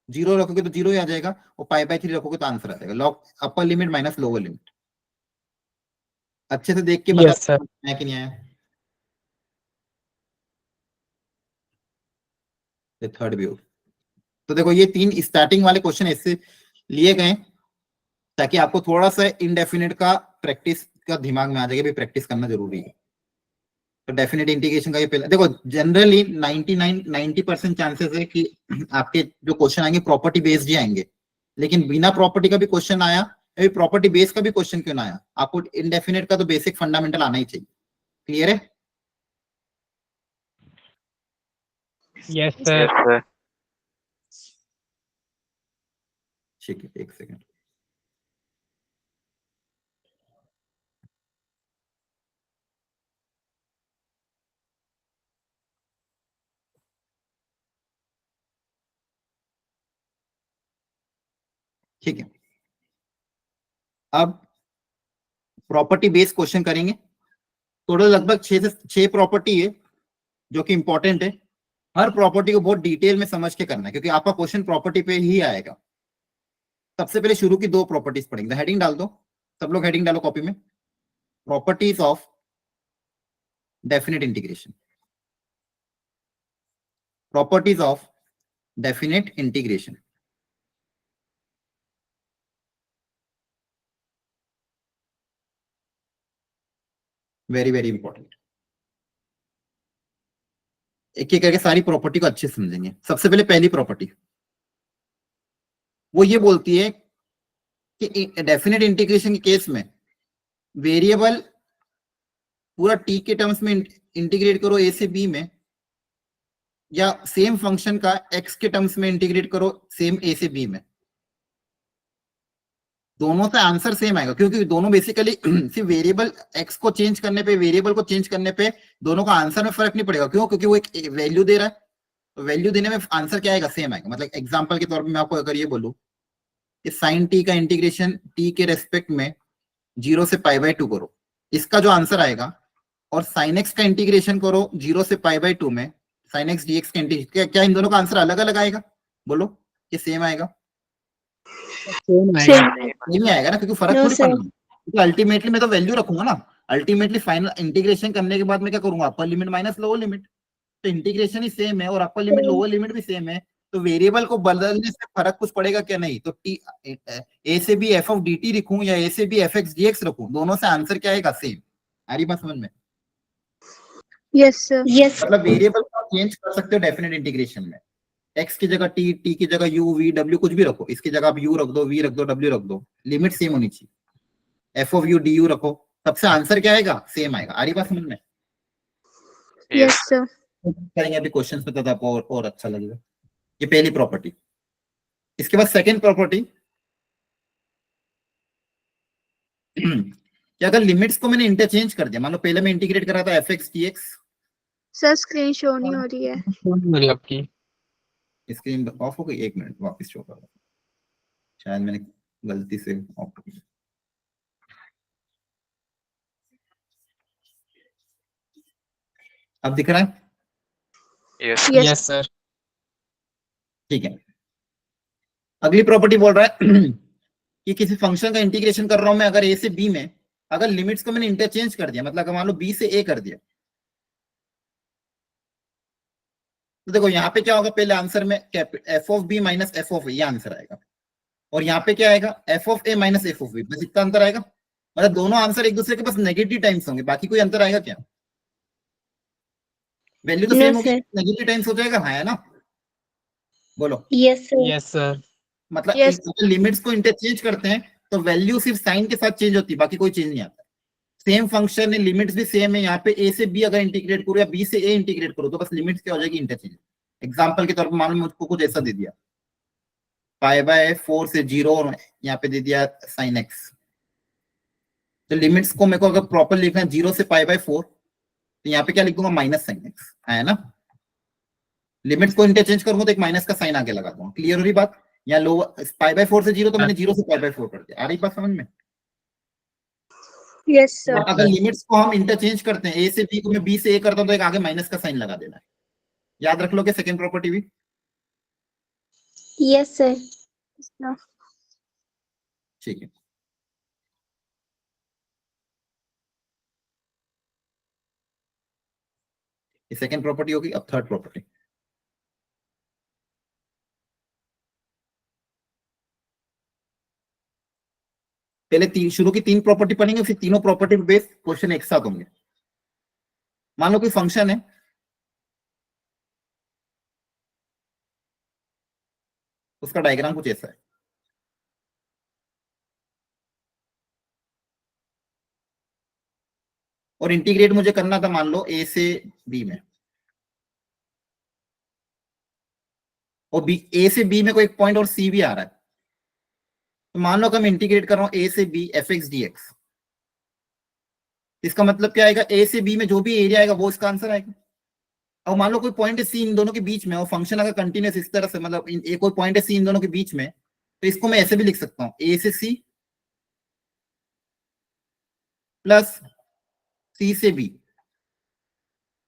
0 रखोगे तो 0 ही आ जाएगा, और π/3 रखोगे तो आंसर आ जाएगा, लॉग अपर लिमिट माइनस लोअर लिमिट। अच्छे से देख के बता Yes, sir. आया कि नहीं आया। थर्ड व्यू, तो देखो ये 3 स्टार्टिंग वाले क्वेश्चन ऐसे लिए गए ताकि आपको थोड़ा सा इंडेफिनिट का प्रैक्टिस का दिमाग में आ जाएगा, भी प्रैक्टिस करना जरूरी है। तो डेफिनेट इंटीग्रेशन का ये पहला देखो, जनरली 90% चांसेस है कि आपके जो क्वेश्चन आएंगे प्रॉपर्टी बेस्ड ही आएंगे, लेकिन बिना प्रॉपर्टी का भी क्वेश्चन आया, अभी प्रॉपर्टी बेस्ड का भी क्वेश्चन क्यों ना आया, आपको इंडेफिनेट का तो बेसिक फंडामेंटल आना ही चाहिए। क्लियर है। Yes, sir. ठीक है, एक सेकंड। ठीक है, अब प्रॉपर्टी बेस्ड क्वेश्चन करेंगे। टोटल लगभग 6 प्रॉपर्टी है जो कि इंपॉर्टेंट है। हर प्रॉपर्टी को बहुत डिटेल में समझ के करना है क्योंकि आपका क्वेश्चन प्रॉपर्टी पे ही आएगा। सबसे पहले शुरू की 2 प्रॉपर्टीज पढ़ेंगे। हेडिंग डाल दो, सब लोग हेडिंग डालो कॉपी में, properties of definite integration. Properties of definite integration. Very very important. एक एक करके सारी प्रॉपर्टी को अच्छे से समझेंगे। सबसे पहले पहली प्रॉपर्टी वो ये बोलती है कि डेफिनेट इंटीग्रेशन के केस में वेरिएबल पूरा टी के टर्म्स में इंटीग्रेट करो ए से बी में, या सेम फंक्शन का एक्स के टर्म्स में इंटीग्रेट करो सेम ए से बी में, दोनों से आंसर सेम आएगा क्योंकि दोनों बेसिकली सिर्फ वेरिएबल एक्स को चेंज करने पे, वेरिएबल को चेंज करने पे दोनों का आंसर में फर्क नहीं पड़ेगा। क्यों? क्योंकि वो एक वैल्यू दे रहा है, तो वैल्यू देने में आंसर क्या आएगा? सेम आएगा। मतलब एग्जांपल के तौर पे मैं आपको अगर ये बोलूं कि साइन टी का इंटीग्रेशन टी के रेस्पेक्ट में 0 से π/2 करो, इसका जो आंसर आएगा, और साइन एक्स का इंटीग्रेशन करो 0 से π/2 में, साइन एक्स dx का इंटीग्रेशन, क्या इन दोनों का आंसर अलग अलग आएगा? बोलो कि सेम आएगा? Same Same. नहीं आएगा ना, क्योंकि फर्क No, थोड़ी sir. पड़ना है। क्योंकि अल्टीमेटली मैं तो वैल्यू रखूंगा ना। अल्टीमेटली फाइनल इंटीग्रेशन करने के बाद मैं क्या करूंगा? अपर लिमिट माइनस लोअर लिमिट। तो इंटीग्रेशन ही सेम है और अपर लिमिट लोअर लिमिट भी सेम है, तो वेरिएबल को बदलने से फर्क कुछ पड़ेगा क्या? नहीं। तो टी ए से B F of D T लिखूं या ए से B F X D X रखूं, दोनों से आंसर क्या आएगा? सेम। आ रही बात समझ में? Yes, sir. Yes. मतलब वेरिएबल को चेंज कर सकते हो डेफिनेट इंटीग्रेशन में। एक्स की जगह टी, टी की जगह यू, वी, डब्ल्यू कुछ भी रखो, इसकी जगह आप यू रख दो, वी रख दो, डब्ल्यू रख दो, लिमिट सेम होनी चाहिए। F of U D you रखो, सबसे आंसर क्या आएगा? सेम आएगा। आ रही बात समझ में? Yes, sir. करेंगे अभी क्वेश्चंस में, तब आपको और अच्छा लगेगा। ये पहली प्रॉपर्टी। इसके बाद सेकंड प्रॉपर्टी कि अगर लिमिट्स को मैंने इंटरचेंज कर दिया, मान लो पहले मैं इंटीग्रेट कर रहा था F X D x, sir screen show नहीं हो रही है। मेरी आपकी स्क्रीन ऑफ हो गई, 1 मिनट वापस शो कर, शायद मैंने गलती से ऑफ कर दिया। अब दिख रहा है? Yes. Yes. Yes sir. ठीक है। अगली प्रॉपर्टी बोल रहा है कि किसी फंक्शन का इंटीग्रेशन कर रहा हूं मैं, अगर ए से बी में, अगर लिमिट्स को मैंने इंटरचेंज कर दिया, मतलब अगर मान लो बी से ए कर दिया, तो देखो यहाँ पे क्या होगा? पहले आंसर में f of B minus F of a, ये आंसर आएगा। और यहाँ पे क्या आएगा? F of a minus F of b, बस इतना अंतर आएगा। मतलब दोनों आंसर एक दूसरे के पास नेगेटिव टाइम्स होंगे, बाकी कोई अंतर आएगा क्या? वैल्यू तो No, सेम होगी, sir. नेगेटिव टाइम्स हो जाएगा। हाँ है ना? बोलो। Yes, sir. Yes sir. मतलब Yes. लिमिट्स को इंटरचेंज करते हैं तो वैल्यू सिर्फ साइन के साथ चेंज होती है, बाकी कोई चेंज नहीं आता। सेम फंक्शन है, लिमिट्स भी सेम है। यहाँ पे ए से बी अगर इंटीग्रेट करो या बी से ए इंटीग्रेट करो, तो बस लिमिट्स क्या हो जाएगी? इंटरचेंज। एग्जांपल के तौर पर मान लो मुझको कुछ ऐसा दे दिया, π/4 से 0, और यहाँ पे दे दिया साइन एक्स, तो लिमिट्स को मेरे को अगर प्रॉपर लिखना है 0 से π/4, तो यहाँ पे क्या लिख दूंगा? माइनस साइन एक्स, है ना? लिमिट्स को इंटरचेंज करूंगा तो एक माइनस का साइन आगे लगा दूंगा। क्लियर हो रही बात? या लो π/4 से 0, तो मैंने 0 से π/4 कर दिया। आ रही बात समझ में? Yes, sir. अगर लिमिट्स को हम इंटरचेंज करते हैं, ए से बी को मैं बी से ए करता हूं, तो एक आगे माइनस का साइन लगा देना है। याद रख लोगे सेकंड प्रॉपर्टी भी? Yes, sir. ठीक है। ये सेकंड प्रॉपर्टी होगी। अब थर्ड प्रॉपर्टी। पहले शुरू की 3 प्रॉपर्टी पढ़ेंगे, फिर तीनों प्रॉपर्टी बेस्ड क्वेश्चन एक साथ होंगे। मान लो कोई फंक्शन है, उसका डायग्राम कुछ ऐसा है, और इंटीग्रेट मुझे करना था मान लो ए से बी में, और बी ए से बी में कोई एक पॉइंट और सी भी आ रहा है। तो मान लो कि मैं इंटीग्रेट कर रहा हूं ए से B F X D X, इसका मतलब क्या आएगा? ए से बी में जो भी एरिया आएगा वो इसका आंसर आएगा। और मान लो कोई पॉइंट है सी इन दोनों के बीच में, और फंक्शन अगर कंटिन्यूस इस तरह से, मतलब कोई पॉइंट है सी इन दोनों के बीच में, तो इसको मैं ऐसे भी लिख सकता हूँ, ए से सी प्लस सी से बी,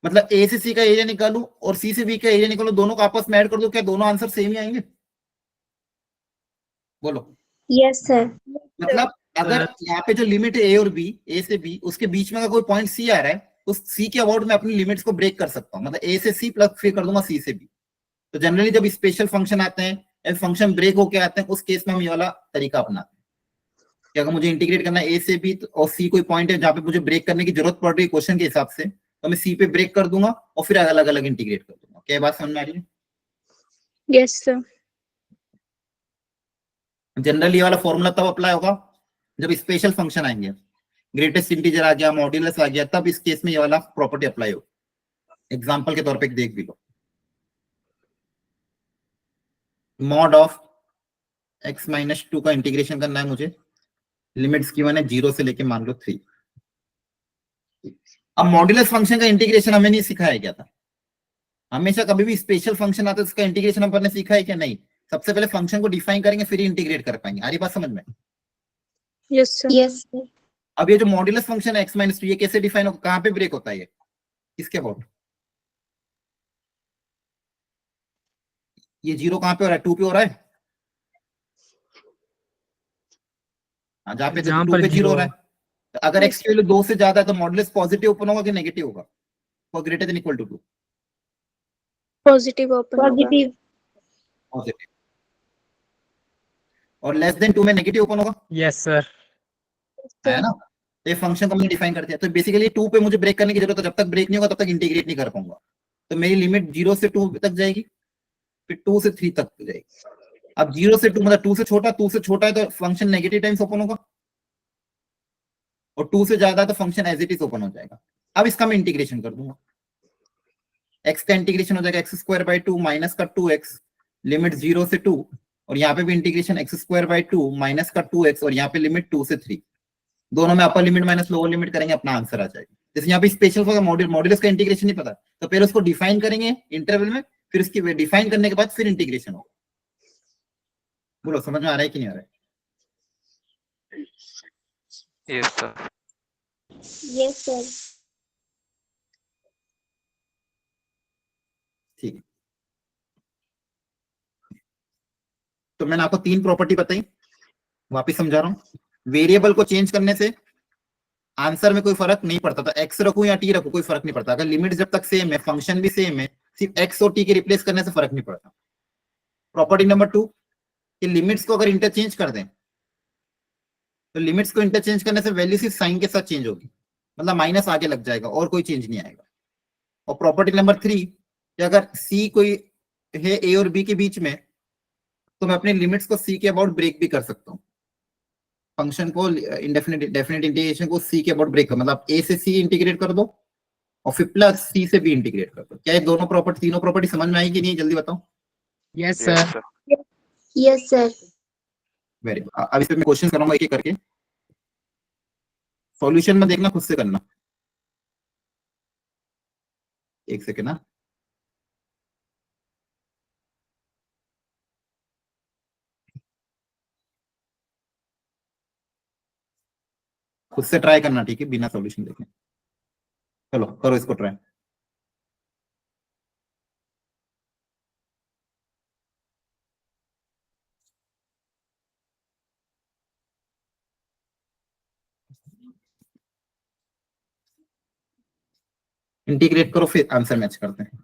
मतलब ए से सी का एरिया निकालू और सी से बी का एरिया निकालू, दोनों को आपस में ऐड कर दो, क्या दोनों आंसर सेम ही आएंगे? बोलो। Yes, sir. मतलब अगर यहाँ पे जो लिमिट है ए और बी, ए से बी, उसके बीच में अगर कोई पॉइंट सी आ रहा है, उस सी के अबाउट में अपनी लिमिट्स को ब्रेक कर सकता हूँ, मतलब ए से सी प्लस फिर कर दूंगा सी से बी। तो जनरली जब स्पेशल फंक्शन आते हैं, फंक्शन ब्रेक होके आते हैं, उस केस में हम ये वाला तरीका अपनाते हैं कि अगर मुझे इंटीग्रेट करना है ए से बी और सी कोई पॉइंट है जहां पे मुझे ब्रेक करने की जरूरत पड़ रही है क्वेश्चन के हिसाब से, तो मैं सी पे ब्रेक कर दूंगा और फिर अलग अलग इंटीग्रेट कर दूंगा। क्या बात समझ में आ रही है? Yes, sir. जनरली ये वाला फॉर्मूला तब अप्लाई होगा जब स्पेशल फंक्शन आएंगे, ग्रेटेस्ट इंटीजर आ गया, मॉड्यूलस आ गया, तब इस केस में ये वाला प्रॉपर्टी अप्लाई हो। एग्जांपल के तौर पे देख भी लो, मॉड ऑफ x माइनस 2 का इंटीग्रेशन करना है मुझे, लिमिट्स गिवन है 0 से लेके मान लो 3। अब मॉड्यूलस फंक्शन का इंटीग्रेशन हमें नहीं सिखाया गया था, हमेशा कभी भी स्पेशल फंक्शन आता है उसका इंटीग्रेशन अपन ने सीखा है क्या? नहीं, सबसे पहले फंक्शन को डिफाइन करेंगे फिर इंटीग्रेट कर पाएंगे। आ रही बात समझ में? Yes, sir. Yes, sir. अब ये जो मॉड्यूलस फंक्शन है x माइनस 2, ये कैसे डिफाइन होगा, कहां पे ब्रेक होता है ये, किसके अबाउट? ये 0 कहां पे हो रहा है? 2 पे हो रहा है, जहां पे जहां 2 पर पे 0 जीरो हो रहा है। तो अगर x की वैल्यू 2 से ज्यादा है तो मॉड्यूलस पॉजिटिव ओपन होगा कि नेगेटिव होगा? और greater than equal to 2 Positive open होगा. Positive. पॉजिटिव, और लेस देन 2 में नेगेटिव ओपन होगा, यस सर। है ना? तो ये फंक्शन को मैंने डिफाइन कर दिया। तो बेसिकली 2 पे मुझे ब्रेक करने की जरूरत है, जब तक ब्रेक नहीं होगा तब तक इंटीग्रेट नहीं कर पाऊंगा। तो मेरी लिमिट 0 से 2 तक जाएगी, फिर 2 से 3 तक जाएगी। अब 0 से 2 मतलब 2 से छोटा है तो फंक्शन नेगेटिव टाइम्स ओपन होगा, और 2 से ज्यादा है तो function as it is open हो जाएगा। अब इसका मैं इंटीग्रेशन कर दूंगा, x का इंटीग्रेशन हो जाएगा x² / 2 माइनस का 2x, लिमिट 0 से 2, और यहाँ पे भी इंटीग्रेशन x² / 2 माइनस का 2x, और यहाँ पे लिमिट 2 से 3, दोनों में अपर लिमिट माइनस लोअर लिमिट करेंगे, अपना आंसर आ जाएगा। जैसे यहाँ पे स्पेशल मॉड्यूलस का इंटीग्रेशन नहीं पता, तो पहले उसको डिफाइन करेंगे इंटरवल में, फिर उसकी डिफाइन करने के बाद फिर इंटीग्रेशन होगा। बोलो समझ में आ रहा है कि नहीं आ रहा है? Yes, sir. Yes, sir. ठीक है, तो मैंने आपको 3 प्रॉपर्टी बताई, वापिस समझा रहा हूँ। वेरिएबल को चेंज करने से आंसर में कोई फर्क नहीं पड़ता, तो x रखू या t रखू कोई फर्क नहीं पड़ता, अगर लिमिट जब तक सेम है, फंक्शन भी सेम है, सिर्फ x और t के रिप्लेस करने से फर्क नहीं पड़ता। प्रॉपर्टी नंबर 2 कि लिमिट्स को अगर इंटरचेंज कर दें, तो लिमिट्स को इंटरचेंज करने से वैल्यू सिर्फ साइन के साथ चेंज होगी, मतलब माइनस आगे लग जाएगा और कोई चेंज नहीं आएगा। और प्रॉपर्टी नंबर 3 कि अगर c कोई है a और b के बीच में, तो मैं अपने लिमिट्स को c के अबाउट ब्रेक भी कर सकता हूँ, फंक्शन को इंडेफिनिट डेफिनेट इंटीग्रेशन को c के अबाउट ब्रेक कर, मतलब a से c इंटीग्रेट कर दो और फिर प्लस c से b इंटीग्रेट कर दो। क्या ये दोनों प्रॉपर्टी, तीनों प्रॉपर्टी समझ में आई कि नहीं, जल्दी बताओ। Yes Yes, sir. sir. Yes, sir. Very good. अब इस पे मैं क्वेश्चन कराऊंगा एक एक करके, सॉल्यूशन में देखना, खुद से करना। एक सेकेंड ना, खुद से ट्राई करना, ठीक है, बिना सॉल्यूशन देखे। चलो करो इसको ट्राई। इंटीग्रेट करो फिर आंसर मैच करते हैं।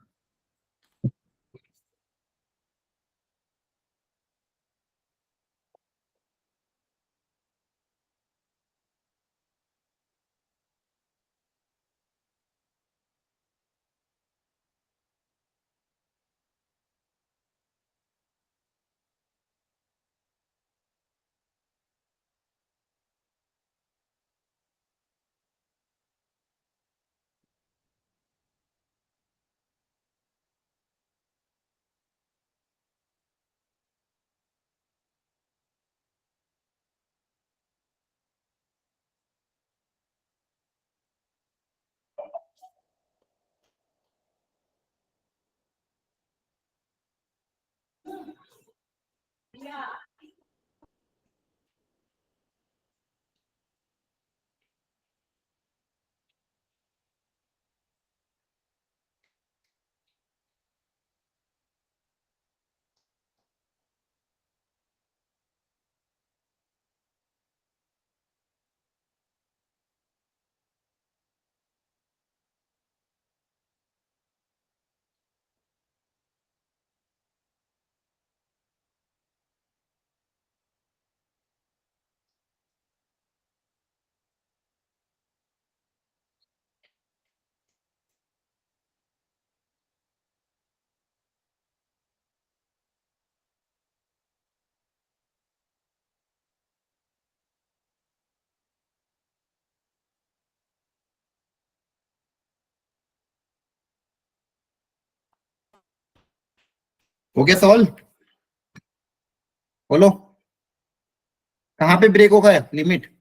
हो गया सॉल्व? बोलो कहाँ पे ब्रेक होगा लिमिट?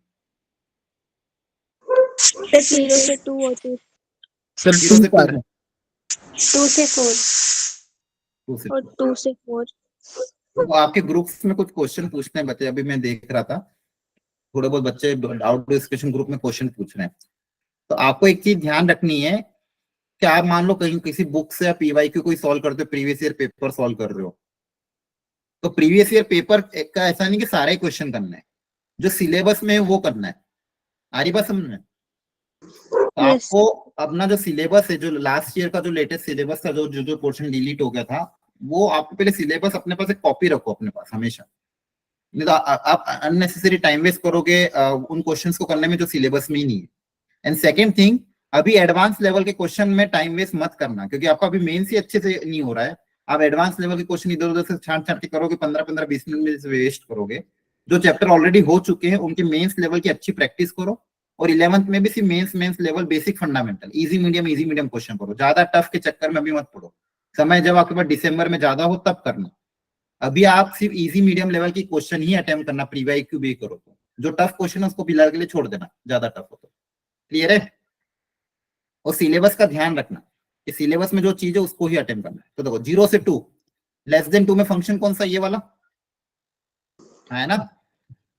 सर 0 से 2 होती है, सर 0 से 2 2 से 4 2 से और 2 से 4। तो आपके ग्रुप्स में कुछ क्वेश्चन पूछने हैं बच्चे, अभी मैं देख रहा था थोड़े बहुत बच्चे डाउट डिस्कशन ग्रुप में क्वेश्चन पूछ रहे हैं। तो आपको एक चीज ध्यान रखनी है कि आप मान लो कहीं किसी बुक से या पीवाईक्यू कोई सॉल्व करते हो, प्रीवियस ईयर पेपर सॉल्व कर रहे हो, तो प्रीवियस ईयर पेपर का ऐसा नहीं कि सारे क्वेश्चन करना है, जो सिलेबस में है वो करना है। आ रही बात समझ में? तो यस आपको अपना जो सिलेबस है, जो लास्ट ईयर का जो लेटेस्ट सिलेबस था, जो जो जो पोर्शन डिलीट हो गया था, वो आपको पहले सिलेबस अपने पास एक कॉपी रखो अपने पास हमेशा। नहीं तो आप अननेसेसरी टाइम वेस्ट करोगे उन क्वेश्चंस को करने में जो सिलेबस में ही नहीं है। एंड सेकेंड थिंग, अभी एडवांस लेवल के क्वेश्चन में टाइम वेस्ट मत करना, क्योंकि आपका अभी मेंस ही अच्छे से नहीं हो रहा है। आप एडवांस लेवल के क्वेश्चन इधर उधर से छांट छांट के करोगे, 15-15 20 मिनट में वेस्ट करोगे। जो चैप्टर ऑलरेडी हो चुके हैं उनके मेंस लेवल की अच्छी प्रैक्टिस करो, और 11th में भी सिर्फ mains level basic fundamental easy medium question करो। ज्यादा टफ के चक्कर में अभी मत पड़ो, समय जब आपके पास दिसंबर में ज्यादा हो तब करना। अभी आप सिर्फ इजी मीडियम लेवल की क्वेश्चन ही अटेम्प्ट करना, प्रीवाईक्यू भी करो तो जो टफ क्वेश्चन है उसको फिलहाल के लिए छोड़ देना, ज्यादा टफ हो तो। क्लियर है? और सिलेबस का ध्यान रखना कि सिलेबस में जो चीज है उसको ही अटेम्प्ट करना है। तो देखो 0 से 2, लेस देन 2 में फंक्शन कौन सा? ये वाला है ना।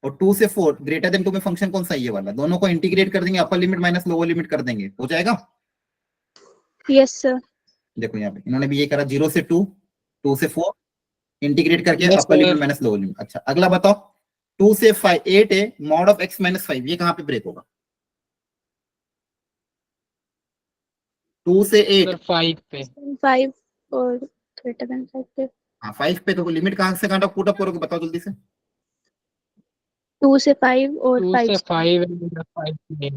और 2 से 4 ग्रेटर देन 2 में फंक्शन कौन सा? ये वाला। दोनों को इंटीग्रेट कर देंगे, अपर लिमिट माइनस लोअर लिमिट कर देंगे, हो जाएगा। Yes sir. देखो यहाँ पे इन्होंने भी ये करा, 0 से 2, 2 से 4 इंटीग्रेट करके yes upper limit sir. Minus lower limit. अच्छा अगला बताओ, 2 से 5 8 है, मॉड ऑफ x माइनस 5, ये कहाँ पे ब्रेक होगा? 2 से 8, सर 5 पे। 5 और ग्रेटर देन 5 पे। हाँ 5 पे, तो लिमिट कहाँ से कहाँ पुट अप करोगे बताओ जल्दी से। 2 से 5 और 2 5 से से 5 5 पे।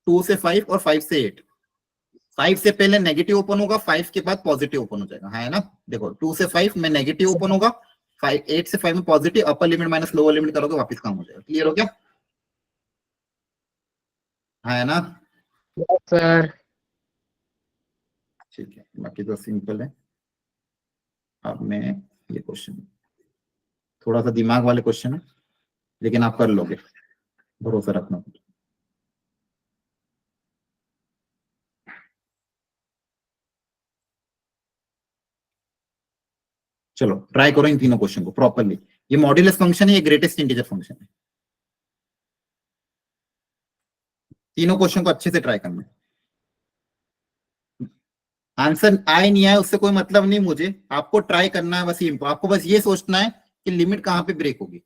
2 से 5 और 5 से 8। 5 से पहले नेगेटिव ओपन होगा, 5 के बाद पॉजिटिव ओपन हो जाएगा, है ना। देखो 2 से 5 में नेगेटिव ओपन होगा, 8 से 5 में पॉजिटिव, अपर लिमिट माइनस लोअर लिमिट करोगे वापस काम हो जाएगा। क्लियर हो गया? है ना। Yes sir. ठीक है, बाकी तो सिंपल है। अब मैं ये क्वेश्चन थोड़ा सा दिमाग वाले क्वेश्चन है, लेकिन आप कर लोगे, भरोसा रखना। चलो ट्राई करो इन तीनों क्वेश्चन को प्रॉपरली। ये मॉड्यूलस फंक्शन है, ये ग्रेटेस्ट इंटीजर फंक्शन है। तीनों क्वेश्चन को अच्छे से ट्राई करना। आंसर आए नहीं आए उससे कोई मतलब नहीं मुझे, आपको ट्राई करना है बस। ये आपको बस ये सोचना है कि लिमिट कहां पे ब्रेक होगी।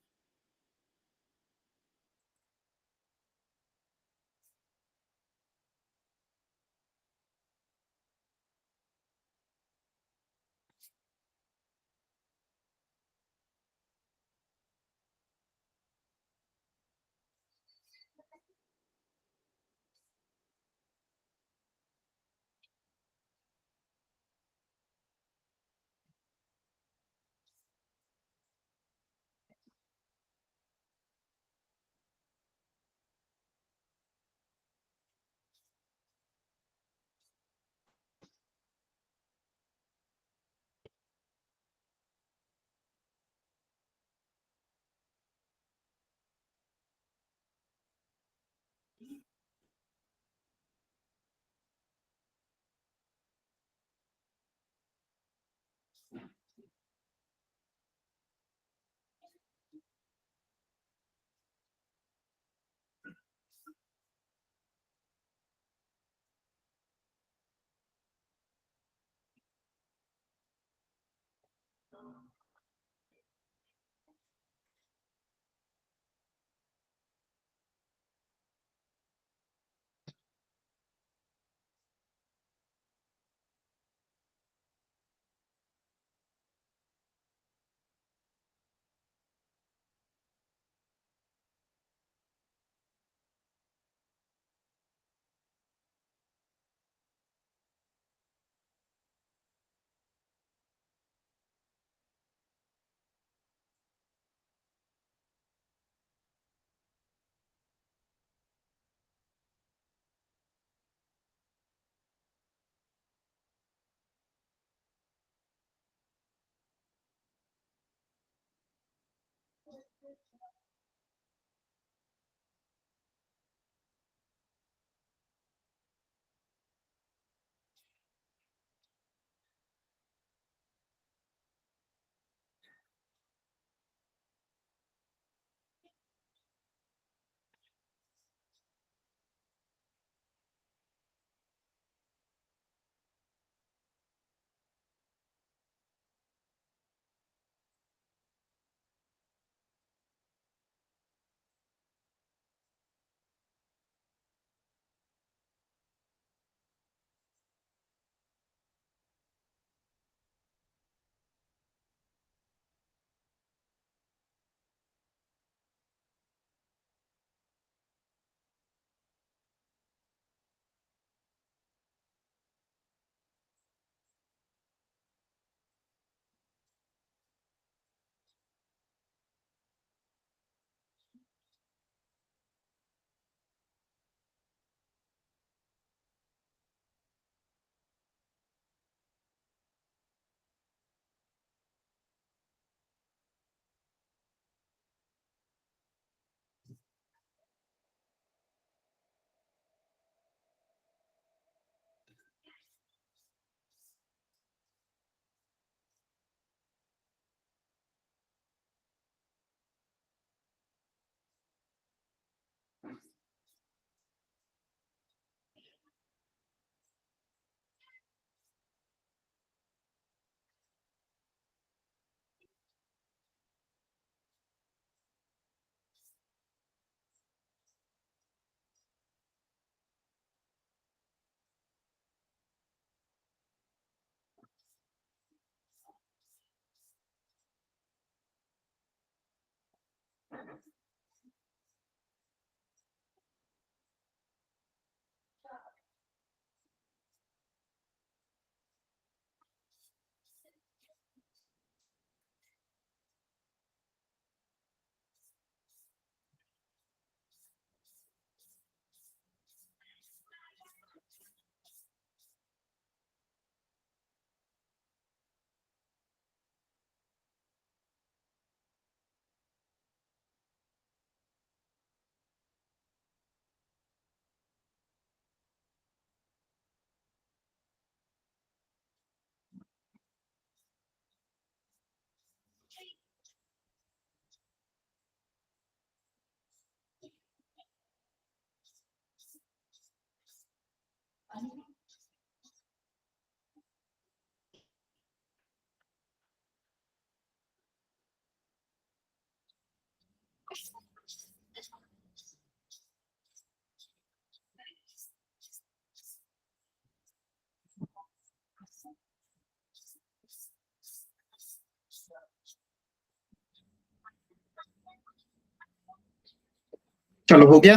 चलो हो गया।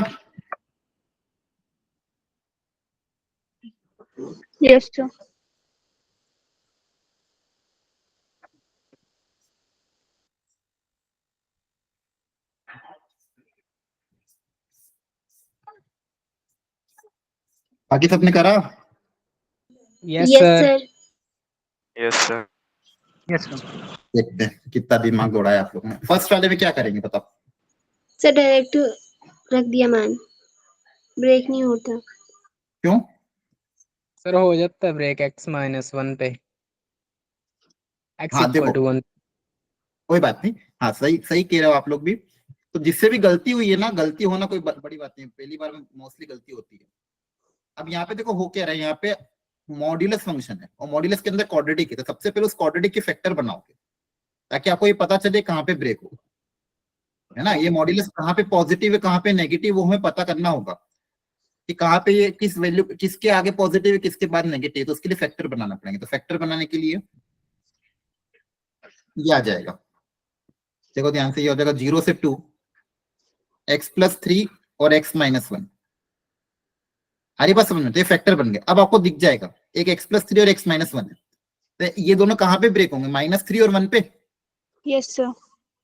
Yes, sir. बाकी सबने करा? Yes, Yes, sir. sir. Yes, sir. Yes, sir. देखते हैं कितना दिमाग दौड़ाया आप लोगों ने। फर्स्ट वाले में क्या करेंगे बताओ? सर डायरेक्ट रख दिया मैम, ब्रेक नहीं होता। क्यों? सर हो जाता है ब्रेक x-1 पे x हाँ, इक्वल देखो टू 1। कोई बात नहीं। हाँ, सही सही कह रहे हो आप लोग भी। तो जिससे भी गलती हुई है ना, गलती होना कोई बड़ी बात नहीं, पहली बार में मोस्टली गलती होती है। अब यहाँ पे देखो हो क्या रहा है, यहाँ पे मॉड्यूलस फंक्शन है और मॉड्यूलस के अंदर क्वाड्रेटिक है, तो सबसे पहले उस क्वाड्रेटिक के फैक्टर बनाओगे ताकि आपको ये पता चले कहाँ पे ब्रेक होगा, है ना। ये मॉड्यूलस कहाँ पे पॉजिटिव है कहाँ पे नेगेटिव, वो हमें पता करना होगा कि कहाँ पे ये किस वैल्यू, किसके आगे पॉजिटिव है किसके बाद नेगेटिव, तो उसके लिए फैक्टर बनाना पड़ेगा। तो फैक्टर बनाने के लिए ये आ जाएगा, देखो ध्यान से, ये हो जाएगा 0 से 2 x+3 और x-1। हरी बात समझ में, तो ये फैक्टर बन गया। अब आपको दिख जाएगा एक x+3 और x-1 है, तो ये दोनों कहाँ पे ब्रेक होंगे? -3 और 1 पे। Yes, sir.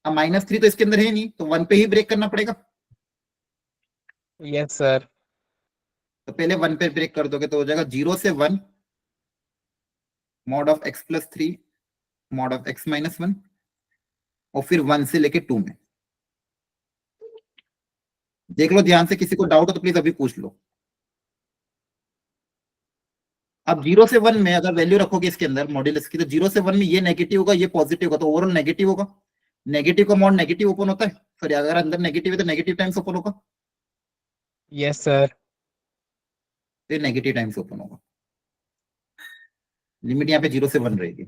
अब -3 तो इसके अंदर है नहीं, तो 1 पे ही ब्रेक करना पड़ेगा। Yes, sir. तो पहले 1 पे ब्रेक कर दोगे तो हो जाएगा 0 से 1 mod of x+3 mod of x-1 और फिर 1 से लेके 2 में। देख लो ध्यान से, किसी को डाउट हो तो प्लीज अभी पूछ लो। अब 0 से 1 में अगर वैल्यू रखोगे इसके अंदर मॉड्यूलस की, तो 0 से 1 में ये नेगेटिव होगा ये पॉजिटिव होगा, तो ओवरऑल नेगेटिव होगा। नेगेटिव का मॉड नेगेटिव ओपन होता है, सॉरी अगर अंदर नेगेटिव है तो नेगेटिव टाइम्स ओपन होगा, Yes, sir. तो ये नेगेटिव टाइम्स ओपन होगा। लिमिट यहाँ पे 0 से 1 रहेगी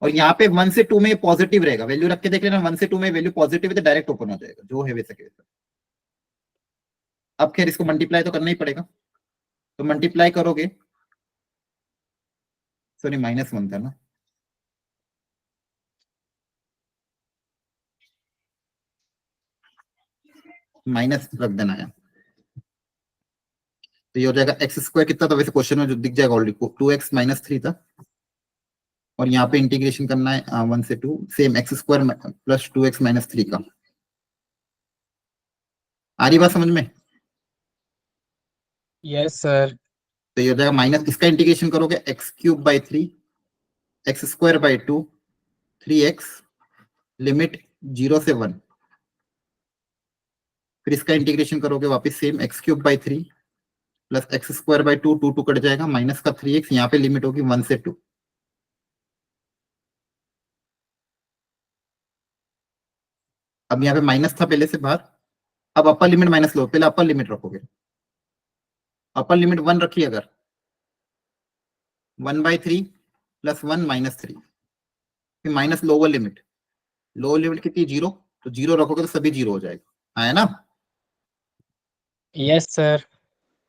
और यहाँ पे 1 से 2 में पॉजिटिव रहेगा। वैल्यू रख के देख लेना, 1 से 2 में वैल्यू पॉजिटिव है तो डायरेक्ट ओपन हो जाएगा, जो है वैसे के वैसा। अब खैर इसको मल्टीप्लाई तो करना ही पड़ेगा, तो मल्टीप्लाई करोगे, सॉरी -1 था ना, माइनस रख देना है। तो ये हो जाएगा x² कितना था वैसे क्वेश्चन में जो दिख जाएगा ऑलरेडी, 2x-3 था, और यहाँ पे इंटीग्रेशन करना है 1 से 2, सेम x² + 2x-3 का। आ रही बात समझ में? Yes, sir. तो ये हो जाएगा माइनस, इसका इंटीग्रेशन करोगे x³ 3 x² 2 3x लिमिट 0 से 1, फिर इसका इंटीग्रेशन करोगे वापस सेम x³ 3 + x² 2 2 कट जाएगा, माइनस का 3x, यहाँ पे लिमिट होगी 1 से 2। अब यहाँ पे माइनस था पहले से बाहर, अब अपर लिमिट माइनस लो, पहले अपर लिमिट रखोगे। अपर लिमिट 1 रखिए अगर, 1/3 + 1 -3, फिर minus lower limit, lower limit कितनी 0, तो 0 रखोगे तो सभी 0 हो जाएगा, है ना। Yes, sir.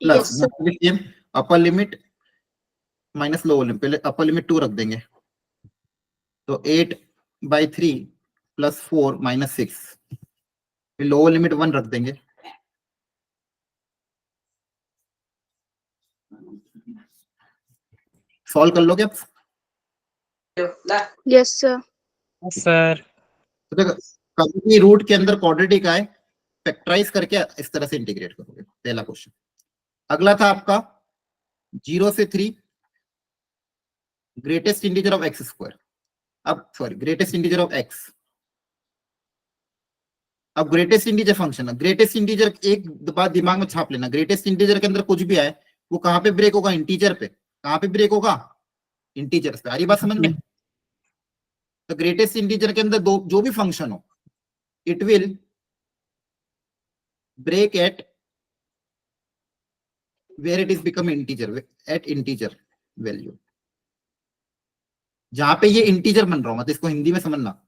Plus Yes, sir. अपर लिमिट माइनस लोअर लिमिट, पहले अपर लिमिट 2 रख देंगे, तो 8/3 + 4 -6, फिर लोअर लिमिट 1 रख देंगे, सॉल्व कर लोगे आप। Yes, sir. Yes, sir. तो देखो कभी भी रूट के अंदर क्वाड्रेटिक आए, फैक्टराइज करके इस तरह से इंटीग्रेट करोगे, पहला क्वेश्चन। अगला था आपका 0 से 3 ग्रेटेस्ट इंटीजर ऑफ x², अब sorry greatest integer of x। अब ग्रेटेस्ट इंटीजर फंक्शन है, ग्रेटेस्ट इंटीजर एक बात दिमाग में छाप लेना, ग्रेटेस्ट इंटीजर के अंदर कुछ भी आए वो कहां पे ब्रेक होगा? इंटीजर पे। कहां पे ब्रेक होगा? इंटीजर पे। आ रही बात समझ में? तो ग्रेटेस्ट इंटीजर के अंदर दो जो भी फंक्शन हो, it will break at where it is become integer, at integer value. जहां पे ये इंटीजर बन रहा हो, मतलब इसको हिंदी में समझना,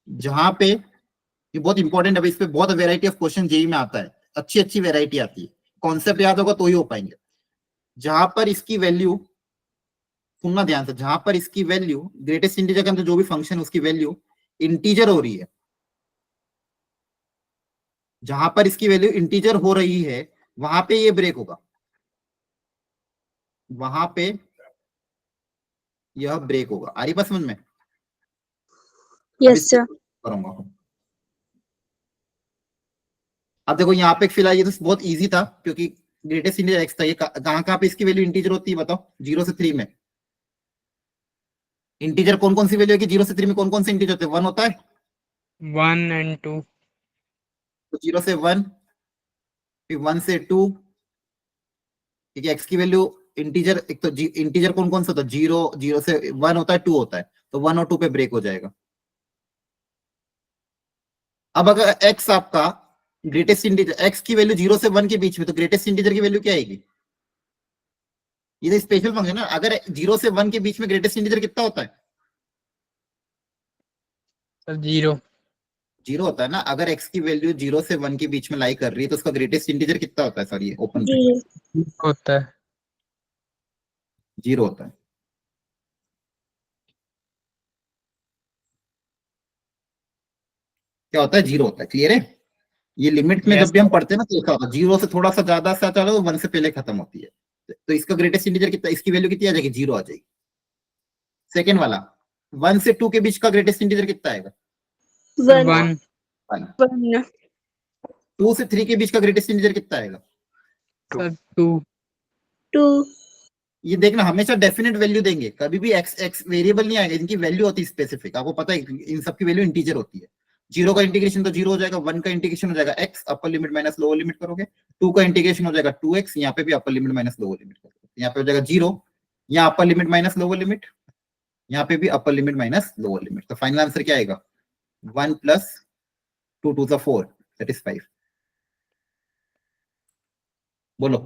जहां पे ये बहुत इंपॉर्टेंट है, इस पे बहुत वेराइटी ऑफ क्वेश्चन जेई में आता है, अच्छी अच्छी वेराइटी आती है, कॉन्सेप्ट याद होगा तो ही हो पाएंगे। जहां पर इसकी वैल्यू, सुनना ध्यान से, जहां पर इसकी वैल्यू ग्रेटेस्ट इंटीजर के अंदर जो भी फंक्शन है उसकी वैल्यू इंटीजर हो रही है, जहां पर इसकी वैल्यू इंटीजर हो रही है वहां पे ये ब्रेक होगा, वहां पे यह ब्रेक होगा। आ रही बात समझ में? अब Yes, इसको sir. करूंगा। अब देखो यहाँ पे फिलहाल ये तो बहुत इजी था क्योंकि ग्रेटेस्ट इंटीजर एक्स था। ये कहाँ कहाँ पे इसकी वैल्यू इंटीजर होती है बताओ? 0 से 3 में इंटीजर कौन कौन सी वैल्यू है कि 0 से 3 में कौन कौन से इंटीजर होते हैं? 1 होता है 1 and 2. तो 0 से 1, फिर 1 से 2, ठीक है। एक्स की वैल्यू इंटीजर, एक तो इंटीजर कौन कौन सा होता है? 0, 0 से 1 होता है, 2 होता है, तो 1 और 2 पे ब्रेक हो जाएगा। अब अगर एक्स आपका ग्रेटेस्ट इंटीजर, एक्स की वैल्यू 0 से 1 के बीच में, तो ग्रेटेस्ट इंटीजर की वैल्यू क्या आएगी? ये तो स्पेशल फंक्शन है। अगर 0 से 1 के बीच में ग्रेटेस्ट इंटीजर कितना होता है? सर 0. 0 होता है ना। अगर एक्स की वैल्यू 0 से 1 के बीच में लाई कर रही है तो उसका ग्रेटेस्ट इंटीजर कितना होता है? सॉरी, ओपन पे 0. होता है. 0 होता है। क्या होता है? 0 होता है। क्लियर है? ये लिमिट में Yes. जब भी हम पढ़ते हैं ना तो ऐसा होता है, 0 से थोड़ा सा ज्यादा सा चलो, 1 से पहले खत्म होती है। तो इसका ग्रेटेस्ट इंटीजर कितना, इसकी वैल्यू कितनी आ जाएगी? 0 आ जाएगी। सेकेंड वाला 1 से 2 के बीच का ग्रेटेस्ट इंटीजर कितना आएगा? 1. 1. 1. 2 से 3 के बीच का ग्रेटेस्ट इंटीजर कितना आएगा? सर 2. 2. ये देखना, हमेशा डेफिनेट वैल्यू देंगे, कभी भी एक्स एक्स वेरिएबल नहीं आएगा, इनकी वैल्यू होती है स्पेसिफिक। आपको पता है इन सबकी वैल्यू इंटीजर होती है। 0 का इंटीग्रेशन तो 0 हो जाएगा, 1 का इंटीग्रेशन हो जाएगा x, अपर लिमिट माइनस लोअर लिमिट करोगे। 2 का इंटीग्रेशन हो जाएगा 2x, यहाँ पे भी अपर लिमिट माइनस लोअर लिमिट करोगे, यहाँ पे हो जाएगा 0, यहाँ अपर लिमिट माइनस लोअर लिमिट, यहाँ पे भी अपर लिमिट माइनस लोअर लिमिट। तो फाइनल आंसर क्या आएगा? 1 प्लस 2 टू 4, दैट इज 5। बोलो।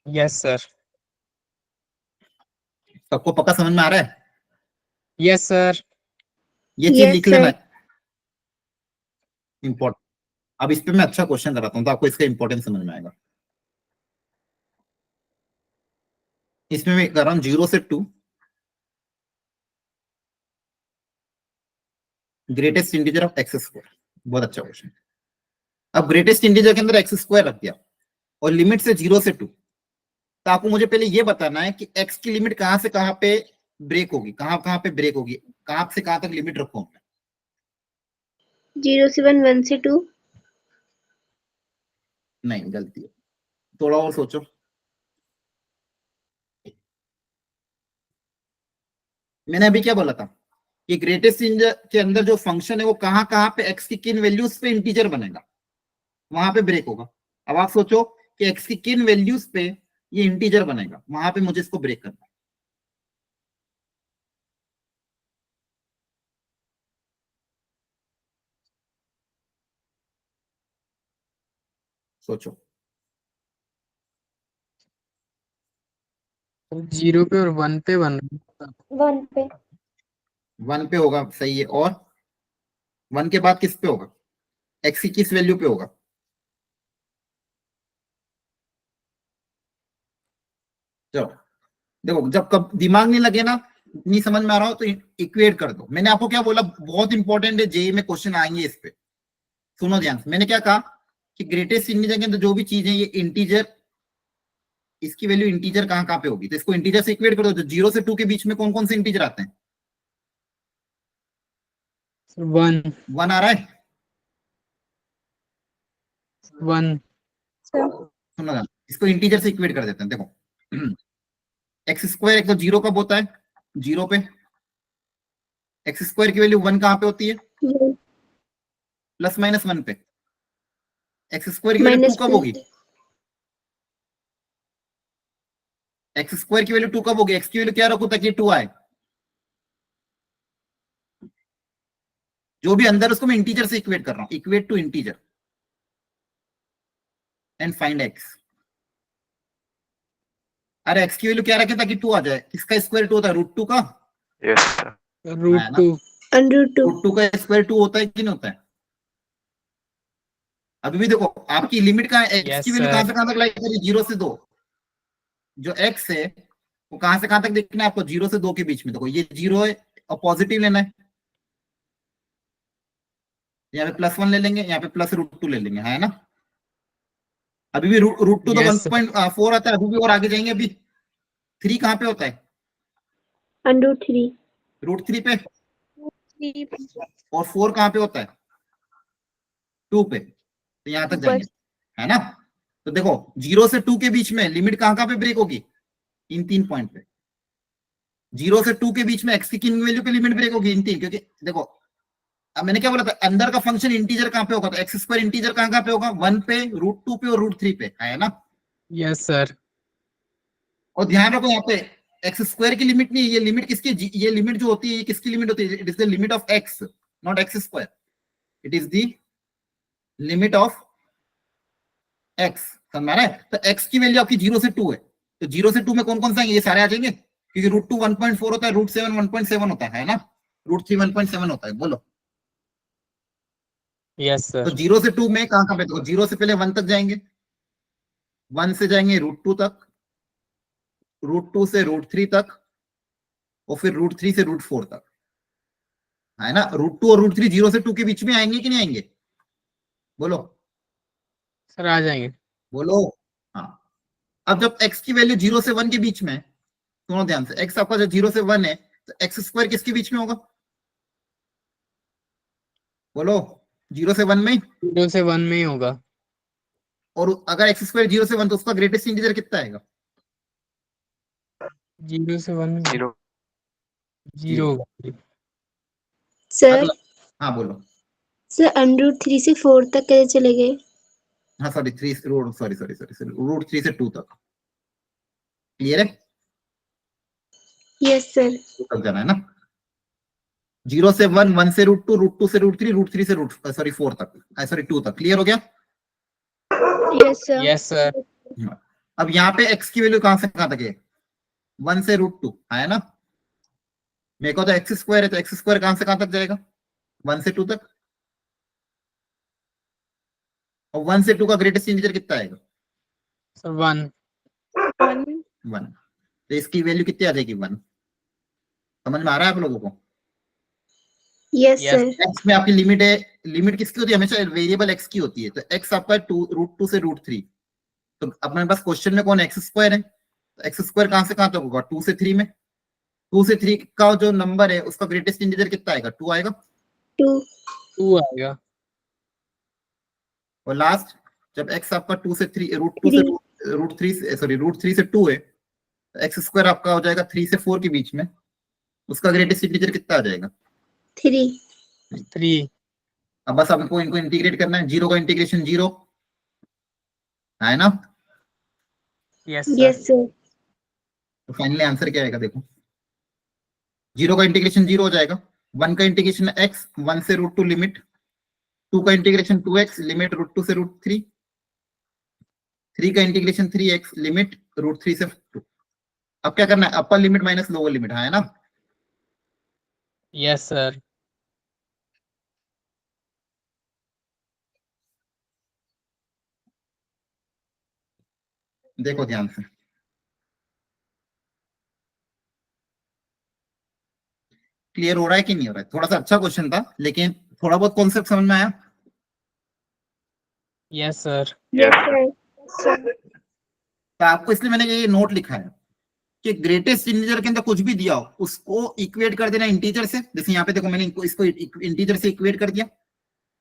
Yes, sir. सबको पक्का समझ में आ रहा है? Yes, sir. ये चीज Yes, लिख sir. लेना, इंपॉर्टेंट। अब इस पे मैं अच्छा क्वेश्चन कराता हूँ तो आपको इसका इंपॉर्टेंस समझ में आएगा। इसमें मैं कर रहा हूँ 0 से 2, greatest integer of x square. बहुत अच्छा क्वेश्चन। अब ग्रेटेस्ट इंटीजर के अंदर एक्स स्क्वायर रख दिया और लिमिट से 0 से 2, तो आपको मुझे पहले ये बताना है कि एक्स की लिमिट कहां से कहां पे ब्रेक होगी, कहां कहां पे ब्रेक होगी, कहां से कहां तक लिमिट रखूं मैं? 0 से 1, 1 से 2. नहीं, गलती है, थोड़ा और सोचो। मैंने अभी क्या बोला था कि ग्रेटेस्ट इंटीजर के अंदर जो फंक्शन है वो कहां कहां पे एक्स की किन वैल्यूज पे इंटीजर बनेगा, वहां पे ब्रेक होगा। अब आप सोचो कि एक्स की किन वैल्यूज पे ये इंटीजर बनेगा, वहां पे मुझे इसको ब्रेक करना है। सोचो। 0 पे और 1 पे बन रहा है. 1 पे. 1 पे होगा, सही है। और 1 के बाद किस पे होगा? एक्स की किस वैल्यू पे होगा? चलो देखो, जब कब दिमाग नहीं लगे ना, नहीं समझ में आ रहा हो तो इक्वेट कर दो। मैंने आपको क्या बोला, बहुत इंपॉर्टेंट है, जेई में क्वेश्चन आएंगे इस पे। सुनो ध्यान से, मैंने क्या कहा कि ग्रेटेस्ट इंटीजर के अंदर जो भी चीज है ये इंटीजर, इसकी वैल्यू इंटीजर कहां कहां पे होगी, तो इसको इंटीजर से इक्वेट कर दो। 0 से 2 के बीच में कौन कौन से इंटीजर आते हैं? 1. 1 आ रहा है। 1. Sir. सुनो ध्यान, इसको इंटीजर से इक्वेट कर देते हैं। देखो एक्स स्क्वायर एक तो 0 कब होता है? 0 पे। एक्स स्क्वायर की वैल्यू 1 कहां पे होती है? 1. प्लस माइनस 1 पे। एक्स स्क्वायर की वैल्यू 2 माइनस कब होगी? एक्स स्क्वायर की वैल्यू 2 कब होगी? एक्स की वैल्यू क्या रखो ताकि 2 आए, जो भी अंदर उसको मैं इंटीजर से इक्वेट कर रहा हूं। Equate to integer and find X. अरे एक्स की वैल्यू क्या रखे ताकि 2 आ जाए? किसका स्क्वायर 2 होता है? √2 का। Yes, sir. √2. √2. √2 का स्क्वायर 2 होता है कि नहीं होता है? अभी भी देखो आपकी लिमिट कहां है, एक्स Yes, की वैल्यू sir. कहां से कहां तक लाई करी? 0 से 2। जो एक्स है वो कहां से कहां तक देखना है आपको? 0 से 2 के बीच में। देखो ये 0 है और पॉजिटिव लेना है, यहाँ पे +1 ले लेंगे, यहाँ पे +√2 ले लेंगे, है ना। अभी भी √2 तो Yes, sir. 1.4 आता है, अभी भी और आगे जाएंगे। अभी 3 कहाँ पे होता है? √3 √3 पे। और 4 कहाँ पे होता है? 2 पे। तो यहां तक जाएंगे, है ना। तो देखो 0 से 2 के बीच में लिमिट कहाँ पे ब्रेक होगी? इन 3 पॉइंट पे। 0 से 2 के बीच में x की किन वैल्यू पे लिमिट ब्रेक होगी? इन 3। क्योंकि देखो अब मैंने क्या बोला था, अंदर का फंक्शन इंटीजर कहाँ पे होगा? तो x² इंटीजर कहाँ पे होगा? 1 पे, √2 पे और √3 पे, है ना। Yes, sir. और ध्यान रखो यहाँ पे x² की लिमिट नहीं, ये लिमिट किसकी? ये लिमिट जो होती है, ये किसकी लिमिट होती है? It is the limit of x, not x²। It is the limit of x, समझ में आ रहा है। तो x की वैल्यू आपकी 0 से 2 है, तो 0 से 2 में कौन कौन सा आएंगे? ये सारे आ जाएंगे, क्योंकि √2 1.4 होता है, √7 1.7 होता है ना, √3 1.7 होता है। बोलो। Yes, sir. तो 0 से 2 में कहां पे? तो 0 से पहले 1 तक जाएंगे, 1 से जाएंगे √2 तक, √2 से √3 तक, और फिर √3 से √4 तक, है ना। √2 और √3 0 से 2 के बीच में आएंगे कि नहीं आएंगे? बोलो Sir, आ जाएंगे. बोलो। हाँ, अब जब x की वैल्यू 0 से 1 के बीच में, सुनो ध्यान से, x आपका जो 0 से 1 है, तो x² किसके बीच में होगा? बोलो। 0 से 1 में। 0 से 1 में ही होगा. और अगर x² 0 से 1, तो उसका ग्रेटेस्ट इंटीजर कितना आएगा? 0 से 1 में 0 0 होगा. सर अगला। हाँ बोलो। सर √3 से 4 तक कैसे चले गए? हाँ सॉरी, 3 √3 से 2 तक। क्लियर है? Yes sir. 2 तक जाना है ना। 0 से 1, 1 से √2, √2 से √3, √3 से √4 तक, सॉरी 2 तक। क्लियर हो गया? Yes sir. Yes, sir. अब यहाँ पे x की वैल्यू कहां से कहां तक है? 1 से √2, है ना। मेरे को तो x² है, तो x² कहां से कहां तक जाएगा? 1 से 2 तक। और 1 से 2 का ग्रेटेस्ट इंटीजर कितना आएगा? Sir, 1. 1। तो इसकी वैल्यू कितनी आ जाएगी? 1। समझ में आ रहा है आप लोगों को? Yes Yes. सर. x में आपकी लिमिट है, लिमिट किसकी होती है? हमेशा वेरिएबल x की होती है। तो x आपका 2 से √3। तो अपने पास क्वेश्चन में कौन x² है, तो x² कहां से कहां तक होगा? 2 से 3 में। 2 से 3 का जो नंबर है, उसका ग्रेटेस्ट इंटीजर कितना आएगा? 2 आएगा। 2. 2 आएगा. और लास्ट, जब x आपका 2 से 3, √2 से √3 से, सॉरी √3 से 2 है, तो x² आपका हो जाएगा 3 से 4 के बीच में, उसका ग्रेटेस्ट इंटीजर कितना आ जाएगा? 3. 3. अब बस आपको इनको इंटीग्रेट करना है। 0 का इंटीग्रेशन 0, है ना। Yes, sir. Yes sir. तो फाइनली आंसर क्या आएगा? देखो 0 का इंटीग्रेशन 0 हो जाएगा, 1 का इंटीग्रेशन x, 1 से √2 लिमिट, 2 का इंटीग्रेशन 2x लिमिट √2 से √3, 3 का इंटीग्रेशन 3x लिमिट √3 से 2। अब क्या करना है? अपर लिमिट माइनस लोअर लिमिट, है ना। Yes, sir. देखो ध्यान से, क्लियर हो रहा है कि नहीं हो रहा है? थोड़ा सा अच्छा क्वेश्चन था, लेकिन थोड़ा बहुत कॉन्सेप्ट समझ में आया? Yes, sir. Yes sir. तो आपको इसलिए मैंने ये नोट लिखा है कि ग्रेटेस्ट इंटीजर के अंदर कुछ भी दिया हो, उसको इक्वेट कर देना इंटीजर से। जैसे यहाँ पे देखो, मैंने इसको इंटीजर से इक्वेट कर दिया,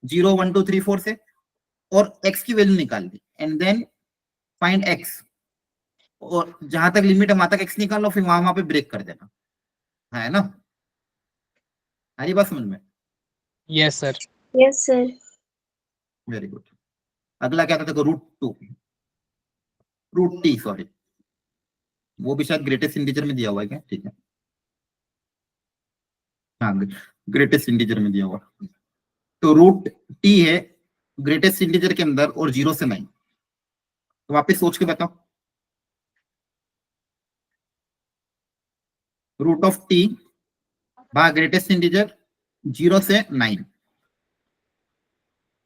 0 1 2 3 4 से, और x की वैल्यू निकाल दी, एंड देन फाइंड x, और जहां तक लिमिट है वहां तक x निकाल लो, फिर वहां पे ब्रेक कर देना, है ना। आ रही बात समझ में? Yes, sir. Yes sir. Very good. अगला क्या था? देखो √t, सॉरी, वो भी शायद ग्रेटेस्ट इंटीजर में दिया हुआ है क्या? ठीक है, हाँ ग्रेटेस्ट इंटीजर में दिया हुआ। तो √t है ग्रेटेस्ट इंटीजर के अंदर, और 0 से 9। तो वापस सोच के बताओ, √t भाग ग्रेटेस्ट इंटीजर 0 से 9।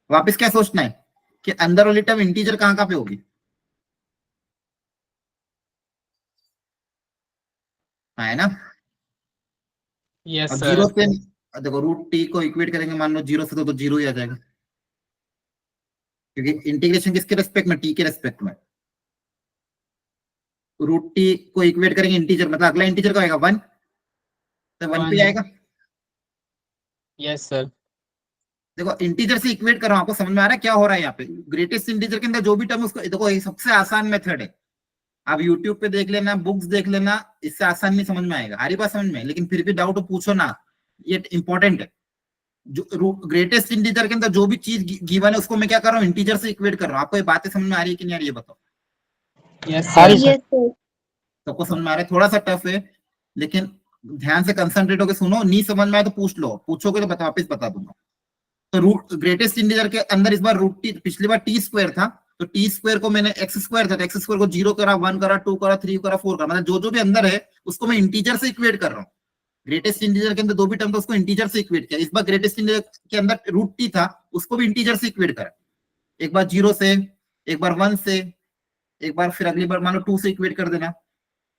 वापस क्या सोचना है कि अंदर वाली टर्म इंटीजर कहां पे होगी, है ना। Yes, अब sir. 0 से देखो रूट टी को इक्वेट करेंगे मान लो 0 से तो 0 ही आ जाएगा, क्योंकि इंटीग्रेशन किसके रेस्पेक्ट में, टी के रेस्पेक्ट में। रूट टी को इक्वेट करेंगे इंटीजर, मतलब अगला इंटीजर का आएगा 1, तो 1 पे One. आएगा। Yes sir. देखो इंटीजर से इक्वेट कर रहा हूं, आपको समझ में आ रहा है क्या हो रहा है यहाँ पे। ग्रेटेस्ट इंटीजर के अंदर जो भी टर्म उसको, देखो ये सबसे आसान मेथड है, आप यूट्यूब पे देख लेना, बुक्स देख लेना, इससे आसान नहीं समझ में आएगा। आ रही बात समझ में, लेकिन फिर भी डाउट तो पूछो ना, ये इंपॉर्टेंट है। जो ग्रेटेस्ट इंटीजर के अंदर जो भी चीज गिवन है उसको मैं क्या कर रहा हूँ, इंटीजर से इक्वेट कर रहा हूँ। आपको ये बातें समझ में आ रही है कि नहीं आ रही है बताओ। यस हाँ सर। जी, Yes, sir. सबको समझ में आ रहा है, थोड़ा सा टफ है लेकिन ध्यान से कंसंट्रेट होकर सुनो, नहीं समझ में आए तो पूछ लो, पूछोगे तो बता वापिस बता दूंगा। तो रूट ग्रेटेस्ट इंटीजर के अंदर इस बार रूट टी, पिछली बार टी स्क्वायर था, तो टी स्क्वायर को मैंने एक्स स्क्वायर था, तो एक्स स्क्वायर को 0 करा, 1 करा, 2 करा, 3 करा, 4 करा, मतलब जो जो भी अंदर है उसको मैं इंटीजर से इक्वेट कर रहा हूँ। ग्रेटेस्ट इंटीजर के अंदर दो भी टर्म था उसको इंटीजर से इक्वेट किया। इस बार ग्रेटेस्ट इंटीजर के अंदर रूट टी था, उसको भी इंटीजर से इक्वेट करा, एक बार 0 से, एक बार 1 से, एक बार फिर अगली बार मान लो 2 से इक्वेट कर देना,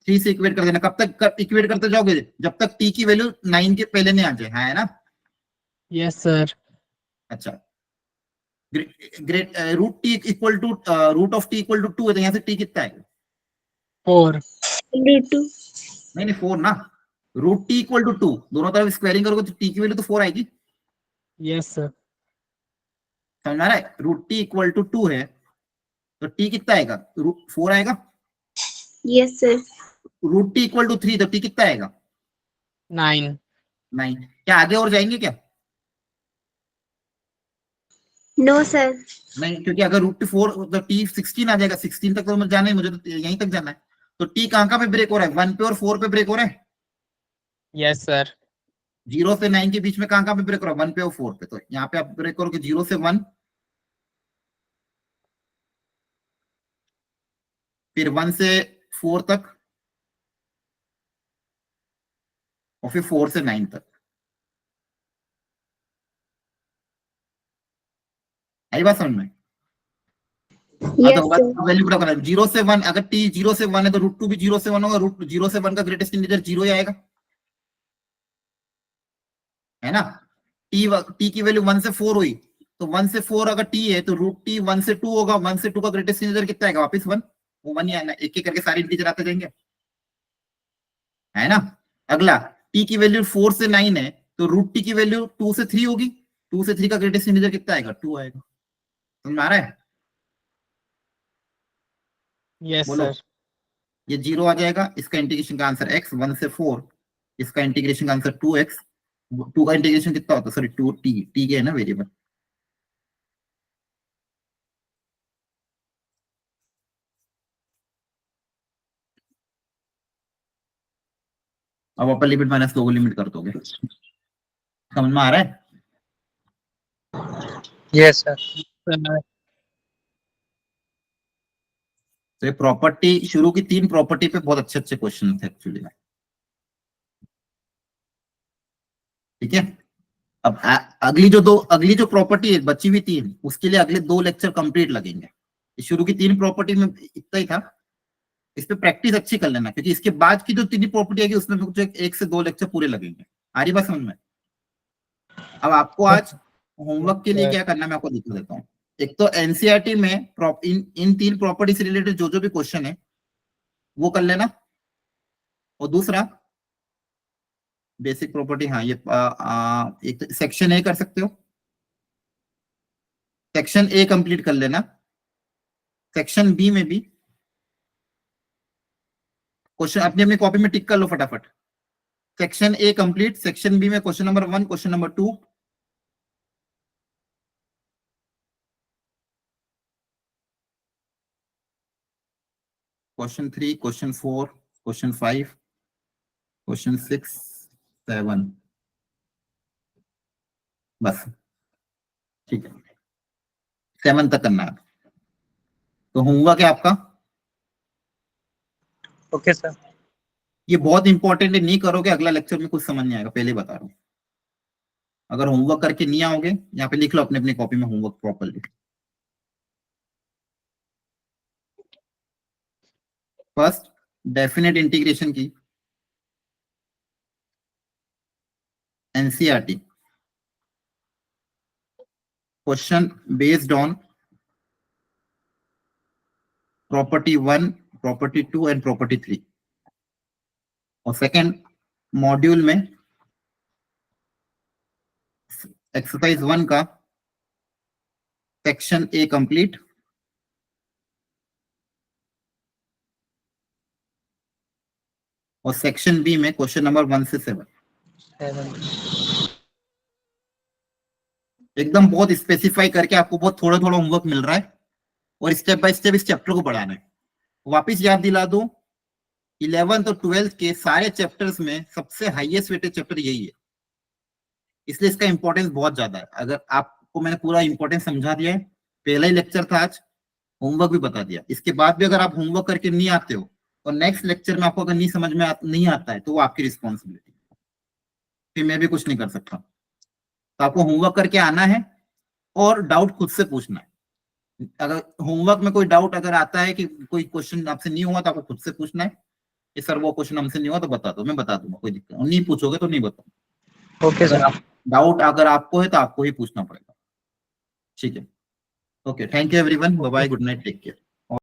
3 से इक्वेट कर देना। कब तक इक्वेट करते जाओगे, जब तक टी की वैल्यू 9 के पहले नहीं आ जाए, हाँ है ना। Yes sir. अच्छा, great root T equal to root of t equal to 2 है, तो यहाँ से टी कितना है, 4. Root 2. नहीं 4 ना, रूट टी इक्वल टू 2, दोनों तरफ स्क्वायरिंग करोगे तो टी की वैल्यू तो 4 आएगी। Yes sir. समझ में आ रहा है, रूट टी इक्वल टू 2 है तो टी कितना आएगा, 4 आएगा। Yes, sir. Root T equal to 3 तो टी कितना आएगा, 9. 9। क्या आगे और जाएंगे क्या, No, sir. नहीं, क्योंकि अगर रूट टी 4 तो टी 16 आ जाएगा, 16 तक तो मुझे जाना है, मुझे तो यहीं तक जाना है। तो टी कहाँ पे ब्रेक हो रहा है, 1 पे और 4 पे ब्रेक हो रहा है। Yes sir. 0 से 9 के बीच में कहाँ पे ब्रेक हो रहा है, 1 पे और 4 पे। तो यहाँ पे आप ब्रेक करोगे 0 से 1, फिर 1 से 4 तक, और फिर 4 से 9 तक। आई बात समझ में। Yes, sir. वैल्यू पता करना, 0 से 1, अगर टी 0 से 1 है तो रूट 2 भी 0 से 1 होगा, रूट 0 से 1 का ग्रेटेस्ट इंटीजर 0 ही आएगा, है ना। टी की वैल्यू 1 से 4 हुई, तो 1 से 4 अगर टी है तो रूट टी 1 से 2 होगा, 1 से 2 का ग्रेटेस्ट इंटीजर कितना आएगा, वापस 1, वो 1 ही आना, एक एक करके सारे इंटीजर आते जाएंगे, है ना। अगला टी की वैल्यू 4 से 9 है तो रूट टी की वैल्यू 2 से 3 होगी, 2 से 3 का ग्रेटेस्ट इंटीजर कितना आएगा, 2 आएगा। समझ में आ रहा है, यस बोलो। सर। ये 0 आ जाएगा, इसका इंटीग्रेशन का आंसर x, 1 से 4, इसका इंटीग्रेशन का आंसर 2x, 2 का इंटीग्रेशन कितना होता है, सॉरी 2t, t के है ना वेरिएबल। अब अपर लिमिट माइनस लोअर लिमिट कर दोगे, समझ में आ रहा है। Yes sir. सर। तो ये प्रॉपर्टी, शुरू की 3 प्रॉपर्टी पे बहुत अच्छे अच्छे क्वेश्चन थे एक्चुअली में, ठीक है। अब अगली जो प्रॉपर्टी है बची हुई 3, उसके लिए अगले 2 लेक्चर कंप्लीट लगेंगे। शुरू की 3 प्रॉपर्टी में इतना ही था, इस पे प्रैक्टिस अच्छी कर लेना, क्योंकि इसके बाद की जो 3 प्रॉपर्टी आएगी उसमें कुछ 1 से 2 लेक्चर पूरे लगेंगे। आ रही बात समझ में। अब आपको आज होमवर्क के लिए क्या करना है मैं आपको दिखा देता हूँ। एक तो एनसीईआरटी में इन 3 प्रॉपर्टी से रिलेटेड जो जो भी क्वेश्चन है वो कर लेना, और दूसरा बेसिक प्रॉपर्टी, हाँ ये एक तो सेक्शन ए कर सकते हो, सेक्शन ए कंप्लीट कर लेना। सेक्शन बी में भी क्वेश्चन अपनी अपनी कॉपी में टिक कर लो फटाफट। Section A complete, section B में question number 1, question number 2, question 3, question 4, question 5, question 6, 7, बस ठीक है, 7 तक करना है। तो होमवर्क है आपका, ओके सर। ये बहुत इंपॉर्टेंट है, नहीं करोगे अगला लेक्चर में कुछ समझ नहीं आएगा, पहले बता रहा हूं। अगर होमवर्क करके नहीं आओगे, यहाँ पे लिख लो अपने अपनी कॉपी में homework properly. First, definite integration की NCERT. Question based on property 1, property 2 and property 3. और सेकेंड मॉड्यूल में एक्सरसाइज 1 का सेक्शन ए कंप्लीट, और सेक्शन बी में क्वेश्चन नंबर 1 से 7. एकदम बहुत स्पेसिफाई करके आपको बहुत थोड़ा थोड़ा होमवर्क मिल रहा है और स्टेप बाय स्टेप इस चैप्टर को पढ़ाना है. वापिस याद दिला दूं, 11th और 12th के सारे चैप्टर्स में सबसे हाईएस्ट वेटेड चैप्टर यही है, इसलिए इसका इंपॉर्टेंस बहुत ज्यादा है. अगर आपको मैंने पूरा इंपॉर्टेंस समझा दिया है, पहला ही लेक्चर था आज, होमवर्क भी बता दिया. इसके बाद भी अगर आप होमवर्क करके नहीं आते हो और नेक्स्ट लेक्चर में आपको अगर नहीं समझ में नहीं आता है तो वो आपकी रिस्पॉन्सिबिलिटी, फिर मैं भी कुछ नहीं कर सकता. तो आपको होमवर्क करके आना है और डाउट खुद से पूछना है. अगर होमवर्क में कोई डाउट अगर आता है कि कोई क्वेश्चन आपसे नहीं हुआ तो आपको खुद से पूछना है कि सर वो क्वेश्चन हमसे नहीं हुआ तो बता दो, मैं बता दूंगा, कोई दिक्कत नहीं. पूछोगे तो नहीं बताऊंगा. Okay sir. डाउट अगर आपको है तो आपको ही पूछना पड़ेगा. ठीक है. Okay, thank you everyone. Bye bye, good night, take care.